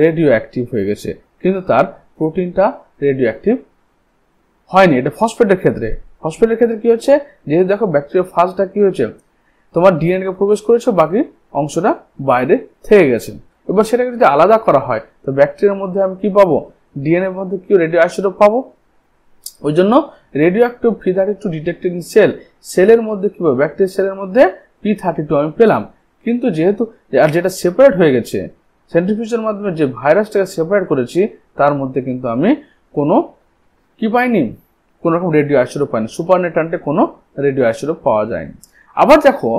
রেডিও অ্যাক্টিভ হয়ে গেছে, কিন্তু তার প্রোটিনটা রেডিও অ্যাক্টিভ হয়নি। এটা ফসফেটের ক্ষেত্রে। ফসফেটের ক্ষেত্রে কি হচ্ছে, যেহেতু দেখো ব্যাকটেরিয়া ফার্স্টটা কি হয়েছে, তোমার ডিএনএ কে প্রবেশ করেছে, বাকি অংশটা বাইরে থেকে গেছে। এবার সেটাকে যদি আলাদা করা হয় তো ব্যাকটেরিয়ার মধ্যে আমি কি পাবো, ডিএনএ এর মধ্যে কি রেডিও আইসোটোপ পাবো। ওই জন্য radio active P32 detected in সেলের মধ্যে কি পাবো, ব্যাকটেরিয়া সেলের মধ্যে P32 আমি পেলাম। কিন্তু যেহেতু আর যেটা সেপারেট হয়ে গেছে সেন্ট্রিফিউজের মাধ্যমে, যে ভাইরাসটাকে সেপারেট করেছি তার মধ্যে কিন্তু আমি কোনো কি পাইনি, কোনো রকম রেডিও আইসোটোপ পাইনি, সুপারনেট্রান্টে কোনো রেডিও আইসোটোপ পাওয়া যায়নি। আবার দেখো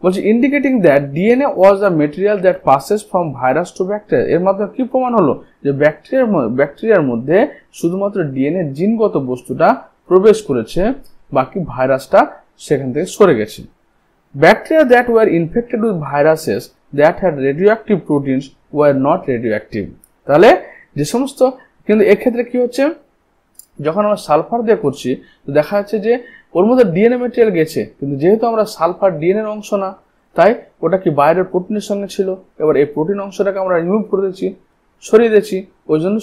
বলছি indicating that DNA was the material that passes from virus to bacteria. এর মাধ্যমে কি প্রমাণ হলো, যে ব্যাকটেরিয়ার মধ্যে শুধুমাত্র ডিএনএ জিনগত বস্তুটা প্রবেশ করেছে, বাকি ভাইরাসটা সেখান থেকে সরে গেছে। Bacteria that were infected with viruses that had radioactive proteins were not radioactive. তাহলে যে সমস্ত, কিন্তু এক্ষেত্রে কি হচ্ছে, যখন আমরা সালফার দিয়ে করছি তো দেখা যাচ্ছে যে ওর মধ্যে ডিএনএ ম্যাটেরিয়াল গেছে, কিন্তু যেহেতু আমরা সালফার ডিএনএর অংশ না, তাই ওটা কি বাইরের প্রোটিনের সঙ্গে ছিল। এবার এই প্রোটিন অংশটাকে আমরা রিমুভ করে দিচ্ছি, সরিয়ে দিচ্ছি, ওই জন্য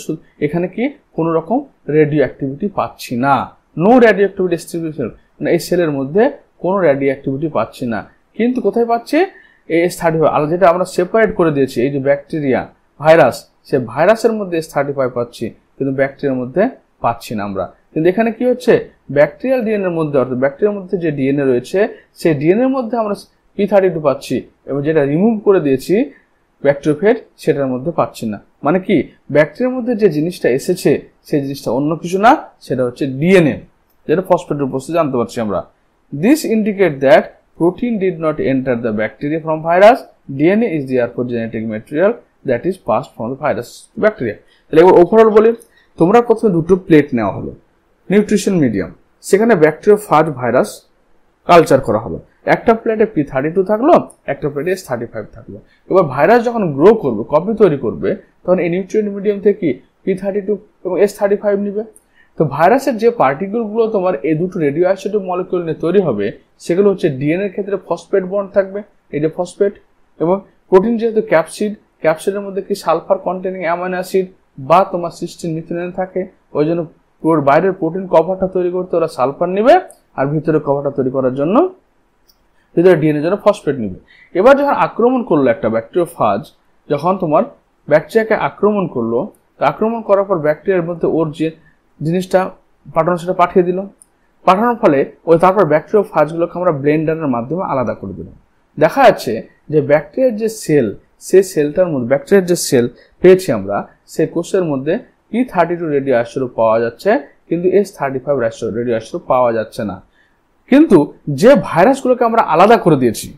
এখানে কি কোনো রকম রেডিও অ্যাক্টিভিটি পাচ্ছি না। নো রেডিও অ্যাক্টিভিটি ডিস্ট্রিবিউশন, মানে এই সেলের মধ্যে কোনো রেডিও অ্যাক্টিভিটি পাচ্ছি না। কিন্তু কোথায় পাচ্ছি, এই S35, আর যেটা আমরা সেপারেট করে দিয়েছি, এই যে ব্যাকটেরিয়া ভাইরাস, সে ভাইরাসের মধ্যে S35 পাচ্ছি, কিন্তু ব্যাকটেরিয়ার মধ্যে পাচ্ছি না আমরা। কিন্তু এখানে কি হচ্ছে, ব্যাকটেরিয়াল ডিএনএ এর মধ্যে, অর্থাৎ ব্যাকটেরিয়ার মধ্যে যে ডিএনএ রয়েছে সেই ডিএনএ এর মধ্যে আমরা P32 পাচ্ছি, এবং যেটা রিমুভ করে দিয়েছি ব্যাকটেরিওফেজ, সেটার মধ্যে পাচ্ছি না। মানে কি, ব্যাকটেরিয়ার মধ্যে যে জিনিসটা এসেছে সেই জিনিসটা অন্য কিছু না, সেটা হচ্ছে ডিএনএ, যেটা ফসফেটের উপস্থিতি জানতে পারছি আমরা। This indicate that protein did not enter the bacteria from virus. DNA is therefore genetic material that is passed from the virus to bacteria. তাহলে এবার ওভারঅল বলি, তোমরা প্রথমে দুটো প্লেট নেওয়া হলো, নিউট্রিশন মিডিয়াম, সেখানে ব্যাকটেরিওফাজ ভাইরাস কালচার করা হলো। একটা প্লেটে P32 থাকলো, একটা প্লেটে S35 থাকলো। এবার ভাইরাস যখন গ্রো করবে, কপি তৈরি করবে, তখন এই নিউট্রিশন মিডিয়াম থেকে P32 এবং S35 নিবে। তো ভাইরাসের যে পার্টিকেলগুলো তোমার এই দুটো রেডিও আইসোটোপ মলিকিউল নিয়ে তৈরি হবে, সেগুলো হচ্ছে ডিএনএ এর ক্ষেত্রে ফসফেট বন্ড থাকবে, এই যে ফসফেট, এবং প্রোটিন যেহেতু ক্যাপসিডের মধ্যে কি সালফার কন্টেনিং অ্যামাইনো অ্যাসিড বা তোমার সিস্টিন মিথিওনিন থাকে, ওই জন্য বাইরের প্রোটিন কভারটা তৈরি করতে ওরা সালফার নিবে, আর ভিতরে কভারটা তৈরি করার জন্য ভিতরে ডিএনএ জন্য ফসফেট নিবে। এবার যখন আক্রমণ করলো একটা ব্যাকটেরিওফাজ, যখন তোমার ব্যাকটেরিয়াকে আক্রমণ করলো, তো আক্রমণ করার পর ব্যাকটেরিয়ার মধ্যে ওর যে জিনিসটা পাঠানো সেটা পাঠিয়ে দিল, পাঠানোর ফলে ওই তারপর ব্যাকটেরিওফাজগুলোকে আমরা ব্লেন্ডারের মাধ্যমে আলাদা করে দিলাম। দেখা যাচ্ছে যে ব্যাকটেরিয়ার যে সেল, সেই সেলটার মধ্যে ব্যাকটেরিয়ার যে সেল পেয়েছি আমরা, সেই কোষের মধ্যে P32 রেডিও আইসোটোপ পাওয়া যাচ্ছে, কিন্তু S35 রেডিও আইসোটোপ পাওয়া যাচ্ছে না। কিন্তু যে ভাইরাসগুলোকে আমরা আলাদা করে দিয়েছি,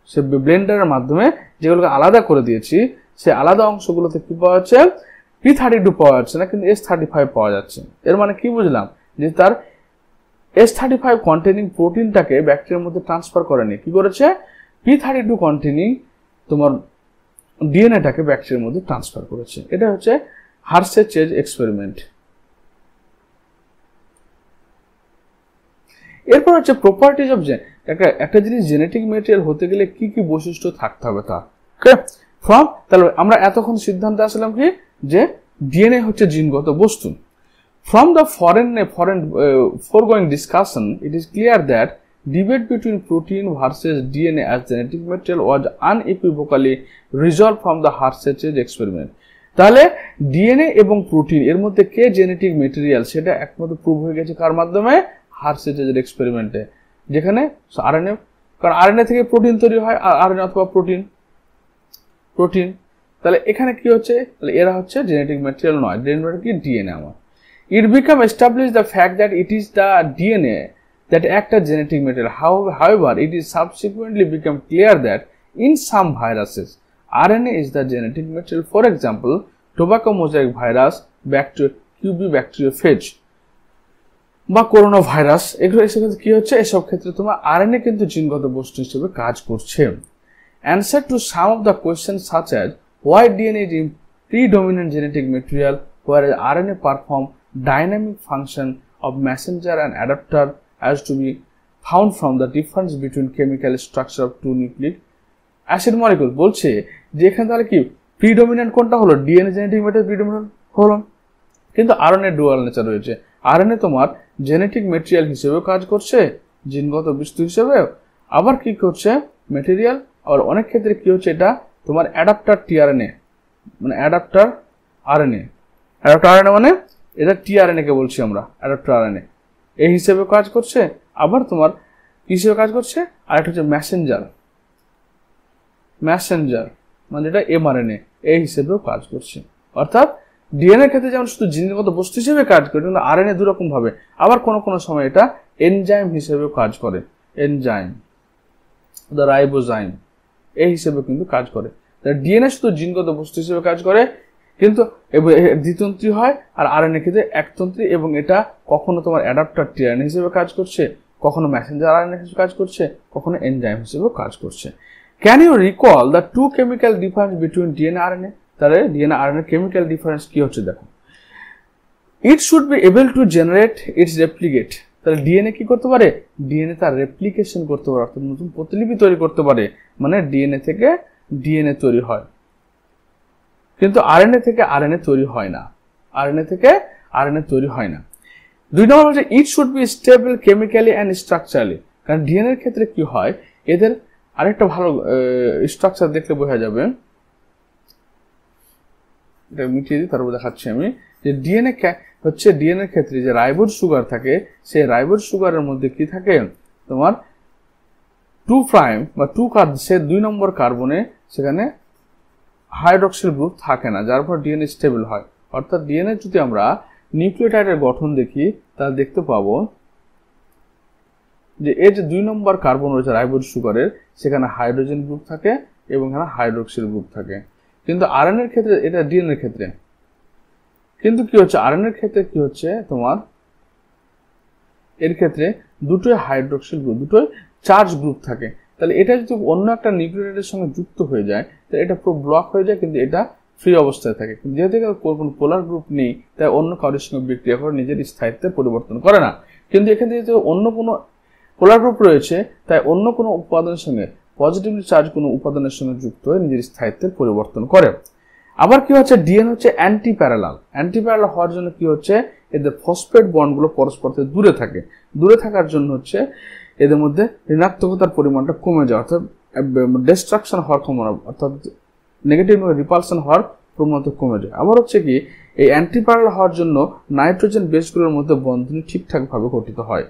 সে ব্লেন্ডারের মাধ্যমে যেগুলোকে আলাদা করে দিয়েছি, সে আলাদা অংশগুলোতে কি পাওয়া যাচ্ছে, P32 পাওয়া যাচ্ছে না, কিন্তু S35 পাওয়া যাচ্ছে। এর মানে কি বুঝলাম, যে তার S35 কন্টেনিং প্রোটিনটাকে ব্যাকটেরিয়ার মধ্যে ট্রান্সফার করেনি, কি করেছে, P32 কন্টেনিং তোমার ডিএনএটাকে ব্যাকটেরিয়ার মধ্যে ট্রান্সফার করেছে। এটা হচ্ছে হার্সে-চেজ এক্সপেরিমেন্ট। এরপর হচ্ছে প্রপার্টিজ অফ একটা জিনিস জেনেটিক ম্যাটেরিয়াল হতে গেলে কি কি বৈশিষ্ট্য থাকতে হবে তা। ওকে, তাহলে আমরা এতক্ষণ সিদ্ধান্তে আসলাম কি, যে ডিএনএ হচ্ছে জিনগত বস্তু। From the foregoing discussion, it is clear that debate between protein versus DNA as genetic material was unequivocally resolved from the Hershey-Chase experiment. তাহলে ডিএনএ এবং প্রোটিন এর মধ্যে কে জেনেটিক মেটেরিয়াল, সেটা একমাত্র প্রুভ হয়ে গেছে কার মাধ্যমে, Hershey-Chase এক্সপেরিমেন্টে, যেখানে আরএনএ, কারণ আরএনএ থেকে প্রোটিন তৈরি হয়, আরএনএ অথবা প্রোটিন। তাহলে এখানে কি হচ্ছে, তাহলে এরা হচ্ছে জেনেটিক ম্যাটেরিয়াল নয়, জেনেটিক কি ডিএনএ আমার। It became established the fact that it is the DNA that act as genetic material. However, it is subsequently become clear that in some viruses, RNA is the genetic material. For example, tobacco mosaic virus, QB bacteriophage বা corona virus, এগুলো এসব কি হচ্ছে, এসব ক্ষেত্রে তোমার RNA কিন্তু জিনগত বস্তু হিসেবে কাজ করছে। Answer to some of the questions such as why DNA is predominant genetic material, whereas RNA perform dynamic function of messenger and adapter as to be found from the difference between chemical structure of two nucleic acid molecule। বলছে যে এখানে তাহলে কি predominant কোনটা হলো, DNA genetic material predominant হলো, কিন্তু RNA dual nature রয়েছে। আরএনএ তোমার জেনেটিক ম্যাটেরিয়াল হিসেবেও কাজ করছে, জিনগত বস্তু হিসেবে, আবার কি করছে ম্যাটেরিয়াল, আবার অনেক ক্ষেত্রে কি হচ্ছে এটা তোমার অ্যাডাপ্টার টিআরএনএ, মানে অ্যাডাপ্টার আরএনএ। অ্যাডাপ্টার আরএনএ মানে এটা টিআরএনএ কে বলছি আমরা, অ্যাডাপ্টার আরএনএ এই হিসেবে কাজ করছে। আবার তোমার কি হিসেবে কাজ করছে, আর একটা হচ্ছে মেসেঞ্জার মানে এটা এমআরএনএ এই হিসেবেও কাজ করছে। অর্থাৎ ডিএনএ ক্ষেত্রে যেমন শুধু জিনগত বস্তু হিসেবে কাজ করে, কিন্তু আরএনএ দুরকম ভাবে, আবার কোনো কোনো সময় এটা এনজাইম হিসেবেও কাজ করে, এনজাইম দ্য রাইবোজাইম এই হিসেবে কিন্তু কাজ করে। ডিএনএ শুধু জিনগত বস্তু হিসেবে কাজ করে, কিন্তু দ্বিতন্ত্রী হয়, আর আরএনএ ক্ষেত্রে একতন্ত্রী, এবং এটা কখনো তোমার অ্যাডাপ্টার টিআরএনএ হিসেবে কাজ করছে, কখনো মেসেঞ্জার আরএনএ হিসেবে কাজ করছে, কখনো এনজাইম হিসেবেও কাজ করছে। Can you recall the two chemical difference between DNA RNA? তাহলে ডিএনএ আরএনএ কেমিক্যাল ডিফারেন্স কি হচ্ছে দেখো। It should be able to generate its replicate. তাহলে ডিএনএ কি করতে পারে, ডিএনএ তার রেপ্লিকেশন করতে পারে, অর্থাৎ নতুন প্রতিলিপি তৈরি করতে পারে, মানে ডিএনএ থেকে ডিএনএ তৈরি হয়, কিন্তু আরএনএ থেকে আরএনএ তৈরি হয় না, আরএনএ থেকে আরএনএ তৈরি হয় না। 2 নম্বর হচ্ছে ইট should B stable chemically and structurally. কারণ ডিএনএ এর ক্ষেত্রে কি হয়, এদের আরেকটা ভালো স্ট্রাকচার দেখলে বোঝা যাবে, এটা মিটিয়ে দিই তারপর দেখাচ্ছি আমি, যে ডিএনএ হচ্ছে ডিএনএ এর ক্ষেত্রে যে রাইবোজ সুগার থাকে, সেই রাইবোজ সুগারের মধ্যে কি থাকে তোমার 2 প্রাইম বা 2 সে 2 নম্বর কার্বনে সেখানে হাইড্রক্সিল গ্রুপ থাকে না, যার ফলে ডিএনএ স্টেবল হয়। অর্থাৎ ডিএনএ যদি আমরা নিউক্লিওটাইডের গঠন দেখি, তাহলে দেখতে পাবো যে এই যে 2 নম্বর কার্বন রয়েছে রাইবোজ সুগারের, সেখানে হাইড্রোজেন গ্রুপ থাকে এবং এখানে হাইড্রক্সিল গ্রুপ থাকে। কিন্তু আরএনএ এর ক্ষেত্রে, এটা ডিএনএ এর ক্ষেত্রে কিন্তু কি হচ্ছে, আরএনএ এর ক্ষেত্রে কি হচ্ছে তোমার, এর ক্ষেত্রে দুটোই হাইড্রক্সিল গ্রুপ, দুটোই চার্জ গ্রুপ থাকে। তাহলে এটা যদি অন্য একটা নিউক্লিওটাইডের সঙ্গে যুক্ত হয়ে যায়, তাহলে এটা পুরো ব্লক হয়ে যায়, কিন্তু এটা ফ্রি অবস্থায় থাকে। যেহেতু কোনো পোলার গ্রুপ নেই, তাই অন্য কারোর সঙ্গে বিক্রিয়া করে নিজের স্থায়িত্বের পরিবর্তন করে না। কিন্তু এখানে যেহেতু অন্য কোনো পোলার গ্রুপ রয়েছে, তাই অন্য কোনো উপাদানের সঙ্গে পজিটিভলি চার্জ কোনো উপাদানের সঙ্গে যুক্ত হয়ে নিজের স্থায়িত্বের পরিবর্তন করে। আবার কি হচ্ছে, ডিএনএ হচ্ছে অ্যান্টি প্যারালাল। অ্যান্টি প্যারালাল হওয়ার জন্য কি হচ্ছে, এদের ফসফেট বন্ডগুলো পরস্পর থেকে দূরে থাকে। দূরে থাকার জন্য হচ্ছে এদের মধ্যে ঋণাত্মকতার পরিমাণটা কমে যায়, অর্থাৎ ডিস্ট্রাকশন হওয়ার ক্ষমতা, অর্থাৎ নেগেটিভ রিপালশন হওয়ার প্রবণতা কমে যায়। আবার হচ্ছে কি, এই অ্যান্টি প্যারালাল হওয়ার জন্য নাইট্রোজেন বেসগুলোর মধ্যে বন্ধনী ঠিকঠাকভাবে গঠিত হয়।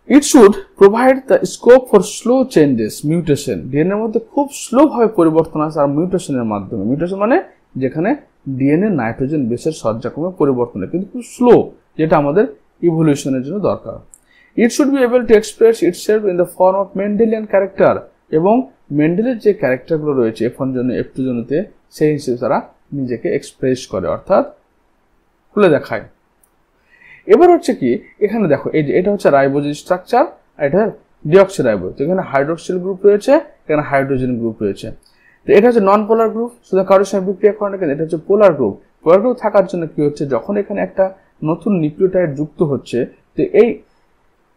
It should provide the scope for slow changes, mutation. ডিএনএর মধ্যে খুব স্লো ভাবে পরিবর্তন আসে, আর মিউটেশনের মাধ্যমে। মিউটেশন মানে যেখানে ডিএনএ নাইট্রোজেন বেসের সজ্জাক্রমে পরিবর্তন হয়, কিন্তু খুব স্লো, যেটা আমাদের ইভলিউশনের জন্য দরকার। ইট should be able to express itself in the form of Mendelian character, এবং মেন্ডেলের যে ক্যারেক্টারগুলো রয়েছে F1 জন্য F2 জন্যতে, সেই হিসেবে তারা নিজেকে এক্সপ্রেস করে, অর্থাৎ খুলে দেখায়। এবার হচ্ছে কি, এখানে দেখো এই যে এটা হচ্ছে রাইবোজ স্ট্রাকচার, আর এটা ডিঅক্সিরাইবোজ। এখানে হাইড্রক্সিল গ্রুপ রয়েছে, এখানে হাইড্রোজেন গ্রুপ রয়েছে। তো এটা হচ্ছে নন পোলার গ্রুপ, শুধু কারোর সঙ্গে বিক্রিয়া করে না, কিন্তু এটা হচ্ছে পোলার গ্রুপ। পোলার গ্রুপ থাকার জন্য কি হচ্ছে, যখন এখানে একটা নতুন নিউক্লিওটাইড যুক্ত হচ্ছে, তো এই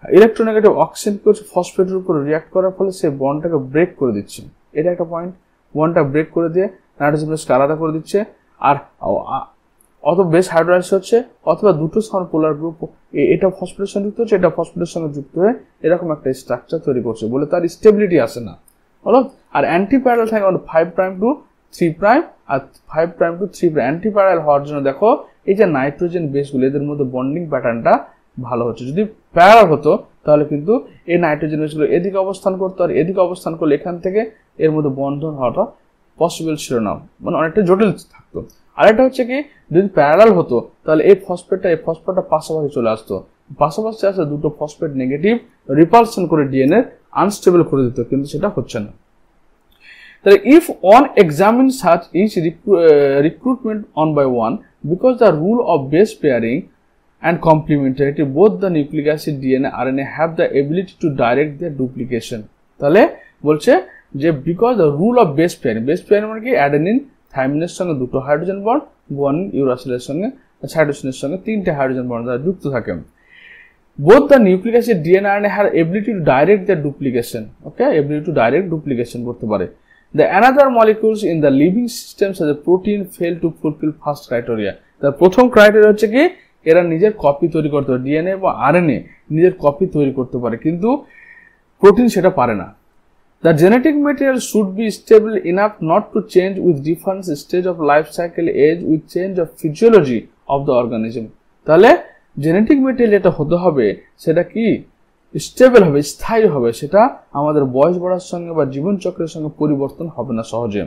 ইলেকট্রোনেগেটিভ অক্সিজেন কি হচ্ছে, ফসফেটের উপর রিঅ্যাক্ট করার ফলে সেই বন্ডটাকে ব্রেক করে দিচ্ছে। এটা একটা পয়েন্ট, বন্ডটা ব্রেক করে দিয়ে নাইট্রোজেন বেসকে আলাদা করে দিচ্ছে, আর অত বেশ হাইড্রোলাইজ হচ্ছে, অথবা দুটো সমান পোলার গ্রুপ, এটা ফসফেটের সঙ্গে যুক্ত হচ্ছে, এটা ফসফেটের সঙ্গে যুক্ত হয়ে এরকম একটা স্ট্রাকচার তৈরি করছে, বলে তার স্টেবিলিটি আসে না, বলো। আর অ্যান্টি প্যারালাল থাকে 5 প্রাইম টু 3 প্রাইম, আর 5 prime to 3 prime. Anti parallel হওয়ার জন্য দেখো এই যে নাইট্রোজেন বেসগুলো, এদের মধ্যে বন্ডিং প্যাটার্নটা ভালো হচ্ছে। যদি প্যারালাল হতো, তাহলে কিন্তু এই নাইট্রোজেন বেসগুলো এদিকে অবস্থান করতো, আর এদিকে অবস্থান করলে এখান থেকে এর মধ্যে বন্ধন হওয়াটা পসিবল ছিল না, মানে অনেকটা জটিল থাকতো। আরেকটা হচ্ছে কি, যদি প্যারালাল হতো, তাহলে এই ফসফেটটা পাশাপাশি চলে আসতো, পাশাপাশি আসলে দুটো ফসফেট নেগেটিভ রিপালশন করে ডিএনএ আনস্টেবল করে দিত, কিন্তু সেটা হচ্ছে না। তাহলে if one examine such each recruitment one by one, because the rule of base pairing and complementarity, both the nucleic acid DNA RNA have the ability to direct their duplication. তাহলে বলছে যে because the rule of base pairing মানে কি, adenine থাইমিনের সঙ্গে দুটো hydrogen bond, guanine ইউরাসিলের সঙ্গে সাইটোসিনের সঙ্গে 3টে হাইড্রোজেন বন্ড দ্বারা যুক্ত থাকে। both the nucleic acid DNA RNA have ability to direct their duplication, okay, ability to direct duplication করতে পারে. The another molecules in the living systems as a protein fail to fulfill first criteria. তার প্রথম criteria হচ্ছে কি এরা নিজের copy তৈরি করতে পারে, ডিএনএ বা আরএনএ নিজের কপি তৈরি করতে পারে, কিন্তু প্রোটিন সেটা পারে না. The genetic material should be stable enough not to change with different stage of life cycle age with change of physiology of the organism. তাহলে জেনেটিক মেটেরিয়াল যেটা হতে হবে সেটা কি স্টেবল হবে, স্থায়ী হবে, সেটা আমাদের বয়স বাড়ার সঙ্গে বা জীবনচক্রের সঙ্গে পরিবর্তন হবে না সহজে.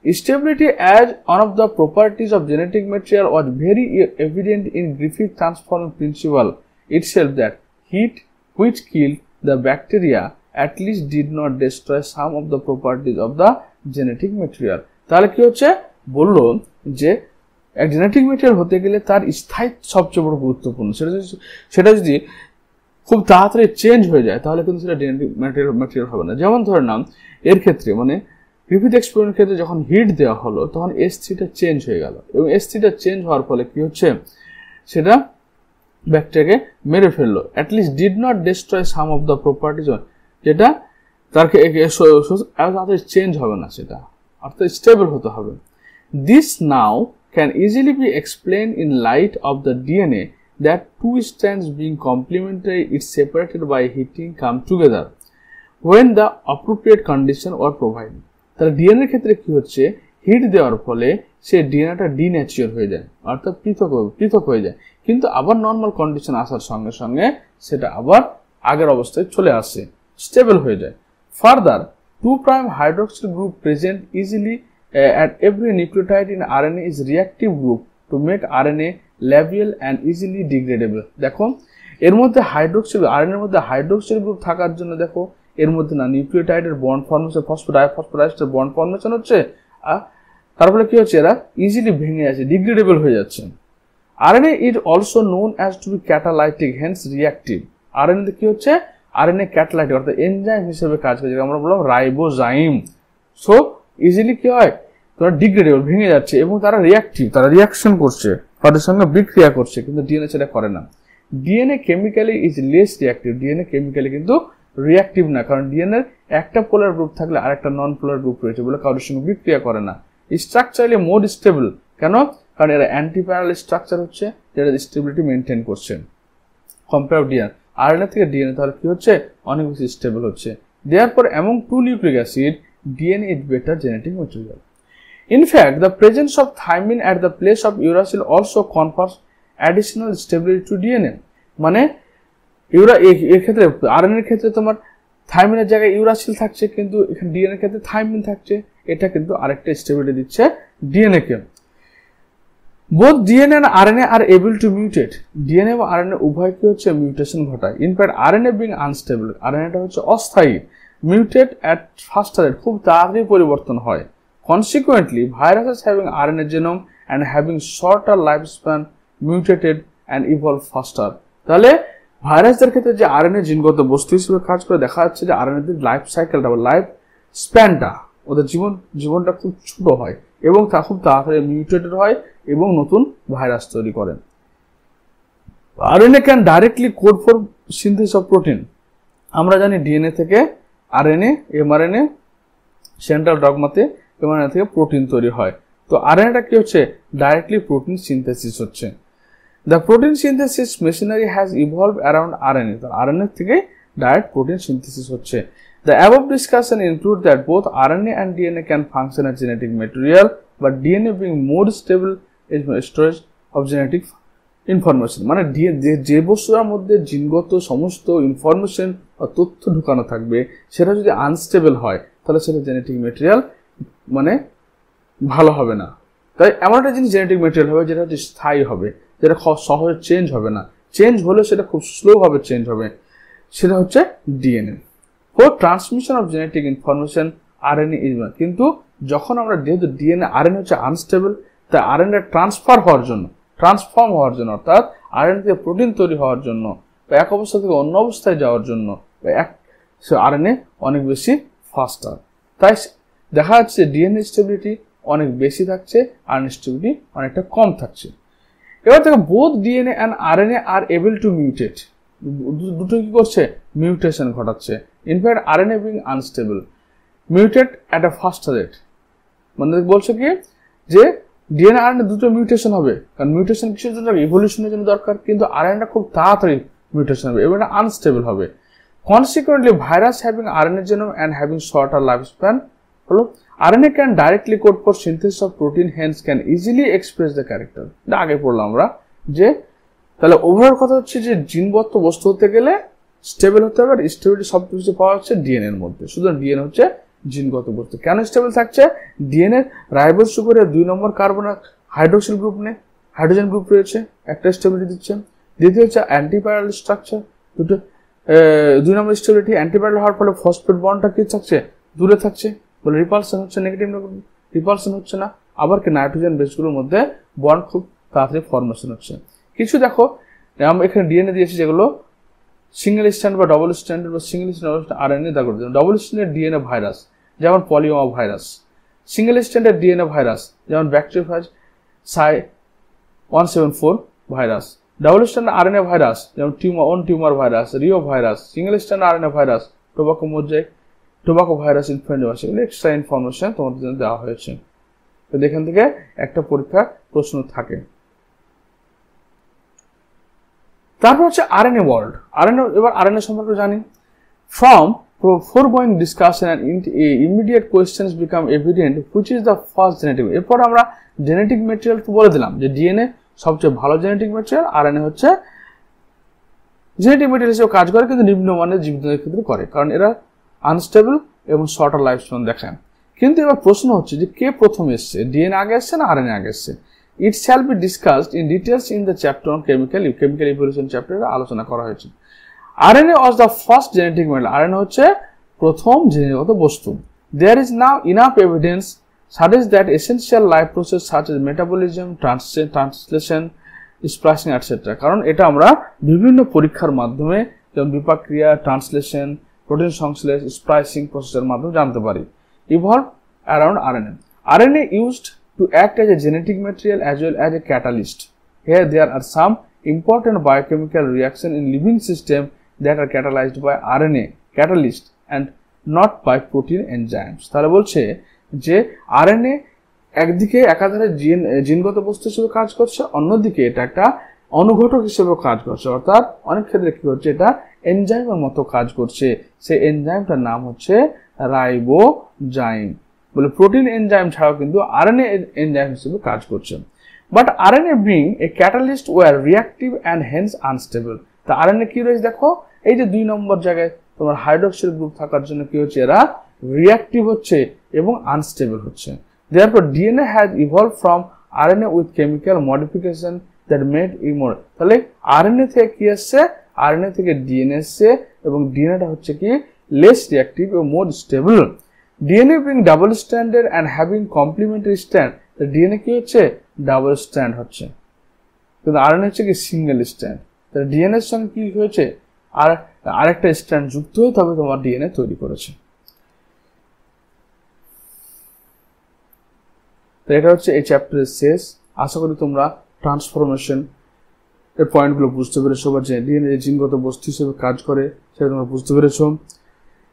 Stability as one of the properties of genetic material was very evident in Griffith transform principle itself, that heat which killed the bacteria at least did not destroy some of the properties of the genetic material. তাহলে কি হচ্ছে বললো যে এক genetic material হতে গেলে তার স্থায়িত্ব সবচেয়ে বড় গুরুত্বপূর্ণ. সেটা যদি খুব তাড়াতাড়ি চেঞ্জ হয়ে যায় তাহলে কিন্তু সেটা জেনেটিক ম্যাটেরিয়াল হবে না. যেমন ধরে নাম এর ক্ষেত্রে মানে গ্রিফিথ এক্সপেরিমেন্টের ক্ষেত্রে যখন হিট দেওয়া হলো তখন S3টা চেঞ্জ হয়ে গেল, এবং S3টা চেঞ্জ হওয়ার ফলে কি হচ্ছে সেটা ব্যাকটেরিয়াকে মেরে ফেললো. At least did not destroy some of the properties, যেটা তাকে তাড়াতাড়ি চেঞ্জ হবে না, সেটা অর্থাৎ স্টেবল হতে হবে. This now can easily be explained in light of the DNA that two strands being complementary is separated by heating come together when the appropriate condition are provided. তাহলে ডিএনএ এর ক্ষেত্রে কি হচ্ছে হিট দেওয়ার ফলে সেই ডিএনএটা ডিন্যাচুরাল হয়ে যায়, অর্থাৎ পৃথক হয়ে যায়, কিন্তু আবার নর্মাল কন্ডিশন আসার সঙ্গে সঙ্গে সেটা আবার আগের অবস্থায় চলে আসে, স্টেবল হয়ে যায়. Further 2' hydroxyl group present easily at every nucleotide in RNA is reactive group to make RNA labial and easily degradable. দেখো এর মধ্যে হাইড্রোক্সিল RNA এর মধ্যে হাইড্রোক্সিল গ্রুপ থাকার জন্য দেখো এর মধ্যে না নিউক্লিওটাইডের bond formation, phosphodiester bond formation হচ্ছে, তার ফলে কি হচ্ছে এরা ইজিলি ভেঙে যাচ্ছে, ডিগ্রেডেবল হয়ে যাচ্ছে. RNA is also known as to be catalytic, hence reactive. RNA কি হচ্ছে RNA ক্যাটালাইটিক অর্থাৎ এনজাইম হিসেবে কাজ করে, যেটা আমরা বললাম রাইবোজাইম. সো ইজিলি কি হয় তোরা ডিগ্রেডেবল ভেঙে যাচ্ছে এবং তারা রিয়াক্টিভ, তারা রিয়াকশন করছে, তাদের সঙ্গে বিক্রিয়া করছে, কিন্তু ডিএনএ সেটা করে না. DNA chemically is less reactive, DNA chemically কিন্তু রিয়াক্টিভ না, কারণ ডিএনএর একটা পোলার গ্রুপ থাকলে আর একটা নন পোলার গ্রুপ রয়েছে বলে কারোর সঙ্গে বিক্রিয়া করে না. স্ট্রাকচারালি মোর স্টেবল, কেন? কারণ এরা অ্যান্টি প্যারালাল স্ট্রাকচার হচ্ছে যেটা স্টেবিলিটি মেনটেন করছে কম্পেয়ার ডিএনএ. আরএনএ থেকে ডিএনএ তাহলে কি হচ্ছে অনেক বেশি স্টেবল হচ্ছে. দেয়ারপর among two nucleic acid DNA is better genetic material. In fact, the presence of thymine at the place of uracil also confers additional stability to DNA. মানে এর ক্ষেত্রে RNA এর ক্ষেত্রে তোমার থাইমিনের জায়গায় ইউরাসিল থাকছে, কিন্তু এখানে ডিএনএ এর ক্ষেত্রে থাইমিন থাকছে, এটা কিন্তু আরেকটা স্টেবিলিটি দিচ্ছে DNA K. Both DNA and RNA are able to mutate. DNA এবং RNA উভয় কি হচ্ছে মিউটেশন ঘটায়. In fact, RNA being unstable, RNA টা হচ্ছে অস্থায়ী, mutate at faster rate, খুব তাড়াতাড়ি পরিবর্তন হয়. Consequently, viruses having RNA genome and having shorter lifespan mutated and evolve faster. তাহলে ভাইরাসদের ক্ষেত্রে যে আরএনএ জিনগত বস্তু হিসেবে কাজ করে দেখা যাচ্ছে যে আরএনএদের লাইফ সাইকেলটা বা লাইফ স্প্যানটা, ওদের জীবনটা খুব ছোট হয় এবং তা খুব তাড়াতাড়ি মিউটেটেড হয় এবং নতুন ভাইরাস তৈরি করে. RNA can directly code for synthesis of protein. আমরা জানি ডিএনএ থেকে আরএনএ, এমআরএনএ, সেন্ট্রাল ডগমাতে এমআরএনএ থেকে প্রোটিন তৈরি হয়. তো আরএনএটা কি হচ্ছে ডাইরেক্টলি প্রোটিন সিনথেসিস হচ্ছে. The protein synthesis machinery has evolved around RNA. তো RNA থেকে direct protein synthesis হচ্ছে. The above discussion include that both RNA and DNA can function as genetic material, but DNA being more stable is storage of genetic information. মানে যে বস্তুর মধ্যে জিনগত সমস্ত information বা তথ্য ঢুকানো থাকবে সেটা যদি আনস্টেবল হয় তাহলে সেটা জেনেটিক ম্যাটেরিয়াল মানে ভালো হবে না. তাই এমন একটা জিনিস জেনেটিক ম্যাটেরিয়াল হবে যেটা হচ্ছে স্থায়ী হবে, যেটা সহজে চেঞ্জ হবে না, চেঞ্জ হলে সেটা খুব স্লো ভাবে চেঞ্জ হবে, সেটা হচ্ছে DNA. For transmission of genetic information RNA is not. কিন্তু যখন আমরা যেহেতু ডিএনএ আরএনএ হচ্ছে আনস্টেবল, তাই আরএনএ ট্রান্সফর্ম হওয়ার জন্য অর্থাৎ আরএনএ থেকে প্রোটিন তৈরি হওয়ার জন্য বা এক অবস্থা থেকে অন্য অবস্থায় যাওয়ার জন্য আরএনএ অনেক বেশি ফাস্টার. তাই দেখা যাচ্ছে ডিএনএ স্টেবিলিটি অনেক বেশি থাকছে, আরএনএ স্টেবিলিটি অনেকটা কম থাকছে. এবার থেকে both DNA and RNA R able to mutate. দুটো কি করছে, মিউটেশন ঘটাচ্ছে। In fact RNA being unstable mutate at a ফাস্টার rate, মানে বলছে কি যে ডিএনএ আরএনএ দুটো মিউটেশন হবে, কারণ মিউটেশন কিসের জন্য, ইভলিউশনের জন্য দরকার, কিন্তু আরএনএটা খুব তাড়াতাড়ি মিউটেশন হবে এবং এটা আনস্টেবল হবে। Consequently virus having RNA genome and having shorter life span হলো RNA can directly code for synthesis of protein, hence can easily express the character. এটা আগে পড়লাম আমরা, যে তাহলে ওভারঅল কথা হচ্ছে যে জিনগত বস্তু হতে গেলে স্টেবল হতে হবে, আর স্টেবিলিটি সব কিছু পাওয়া হচ্ছে ডিএনএ এর মধ্যে। সুতরাং ডিএনএ হচ্ছে জিনগত বস্তু। কেন স্টেবল থাকছে, ডিএনএ রাইবোজ সুগারে 2 নম্বর কার্বন হাইড্রোক্সিল গ্রুপ নেই, হাইড্রোজেন গ্রুপ রয়েছে, একটা স্টেবিলিটি দিচ্ছে। দ্বিতীয় হচ্ছে অ্যান্টিপ্যারাল স্ট্রাকচার, দুটো 2 নম্বর স্টেবিলিটি। অ্যান্টিপ্যারাল হওয়ার ফলে ফসফেট বন্ডটা কি থাকছে, দূরে থাকছে, বলে রিপালশন হচ্ছে, নেগেটিভ রিপালশন হচ্ছে না। আবার কি নাইট্রোজেন বেসগুলোর মধ্যে বন্ড খুব তাড়াতাড়ি ফর্মেশন হচ্ছে। কিছু দেখো আমরা এখানে ডিএনএ দিয়েছি যেগুলো সিঙ্গেল স্ট্র্যান্ড বা ডবল স্ট্র্যান্ডেড বা সিঙ্গেল স্ট্র্যান্ড আরএনএ দা করে দেন। ডবল স্ট্র্যান্ডেড ডিএনএ ভাইরাস যেমন polyoma virus, single stranded DNA virus যেমন bacteriophage SAI-174 virus, double strand RNA virus যেমন tumour virus, reo virus, single strand RNA virus tobacco virus, influenza virus, এগুলো extra information তোমাদের জন্য দেওয়া হয়েছে। তো এখান থেকে একটা পরীক্ষা প্রশ্ন থাকে। তারপর হচ্ছে আরএনএ ওয়ার্ল্ড। এবার আরএনএ সম্পর্কে জানি। From foregoing discussion and immediate questions become evident which is the first genetic। এরপর আমরা জেনেটিক ম্যাটেরিয়াল তো বলে দিলাম যে ডিএনএ সবচেয়ে ভালো জেনেটিক ম্যাটেরিয়াল, আরএনএ হচ্ছে জেনেটিক ম্যাটেরিয়াল হিসেবে কাজ করে, কিন্তু নিম্নমানের জীবদের ক্ষেত্রে করে, কারণ এরা আনস্টেবল এবং শর্টার লাইফ স্প্যান দেখায়। কিন্তু এবার প্রশ্ন হচ্ছে যে কে প্রথম এসছে, ডিএনএ আগে এসছে না আরএনএ আগে এসছে? ইট shall be discussed in details in the chapter on chemical evolution চ্যাপ্টারে আলোচনা করা হয়েছে। RNA was the first genetic material। RNA হচ্ছে প্রথম জিনগত বস্তু। There is now enough evidence suggests that essential life process such as metabolism, translation, splicing, etc. কারণ এটা আমরা বিভিন্ন পরীক্ষার মাধ্যমে যেমন বিপাক ক্রিয়া, ট্রান্সলেশন, প্রোটিন সংশ্লেষ, স্প্লাইসিং প্রসেসের মাধ্যমে জানতে পারি। Evolve around RNA. RNA used to act as a genetic material as well as a catalyst. Here there are some important biochemical reactions in living system that are catalyzed by RNA catalyst and not by protein enzymes। তাহলে বলছে যে RNA একদিকে একাধারে জিনগত বস্তু হিসেবে কাজ করছে, অন্যদিকে এটা একটা অনুঘটক হিসেবে কাজ করছে, অর্থাৎ অনেক ক্ষেত্রে কি হচ্ছে, এটা এনজাইমের মতো কাজ করছে। সেই এনজাইমটার নাম হচ্ছে রাইবোজাইম। বলে প্রোটিন এনজাইম ছাড়াও কিন্তু আরএনএ এনজাইম হিসেবে কাজ করছে। But RNA being a catalyst were reactive and hence unstable. তা আরএনএ কি রয়েছে দেখো, এই যে 2 নম্বর জায়গায় তোমার হাইড্রোক্সিল গ্রুপ থাকার জন্য কি হচ্ছে, এরা রিয়াক্টিভ হচ্ছে এবং আনস্টেবল হচ্ছে। Therefore DNA has evolved from RNA with chemical modification that made it more। তাহলে আরএনএ থেকে কি আসছে, আরএনএ থেকে ডিএনএ এসছে এবং ডিএনএটা হচ্ছে কি লেস রিয়াক্টিভ এবং more stable. DNA being double standard and having complementary stand. DNA কি হচ্ছে, ডাবল স্ট্যান্ড হচ্ছে, কিন্তু আরএনএ হচ্ছে কি সিঙ্গেল স্ট্যান্ড। তাহলে ডিএনএ এর সঙ্গে কি হয়েছে, আর আরেকটা স্ট্র্যান্ড যুক্ত হয়ে তবে তোমার ডিএনএ তৈরি করেছে। তো এটা হচ্ছে এই চ্যাপ্টারের শেষ। আশা করি তোমরা ট্রান্সফরমেশন এর পয়েন্টগুলো বুঝতে পেরেছো, বা যে ডিএনএ জিনগত বস্তু হিসেবে কাজ করে সেটা তোমরা বুঝতে পেরেছো।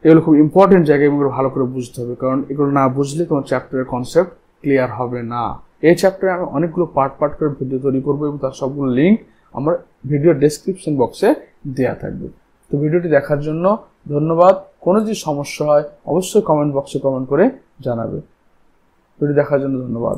এগুলো খুব ইম্পর্টেন্ট জায়গা, এগুলো ভালো করে বুঝতে হবে, কারণ এগুলো না বুঝলে তোমার চ্যাপ্টারের কনসেপ্ট ক্লিয়ার হবে না। এই চ্যাপ্টারে আমি অনেকগুলো পার্ট করে ভিডিও তৈরি করবো এবং তার সবগুলো লিঙ্ক আমার ভিডিও ডেসক্রিপশন বক্সে দেওয়া থাকবে। তো ভিডিওটি দেখার জন্য ধন্যবাদ। কোনো যদি সমস্যা হয় অবশ্যই কমেন্ট বক্সে কমেন্ট করে জানাবে। ভিডিও দেখার জন্য ধন্যবাদ।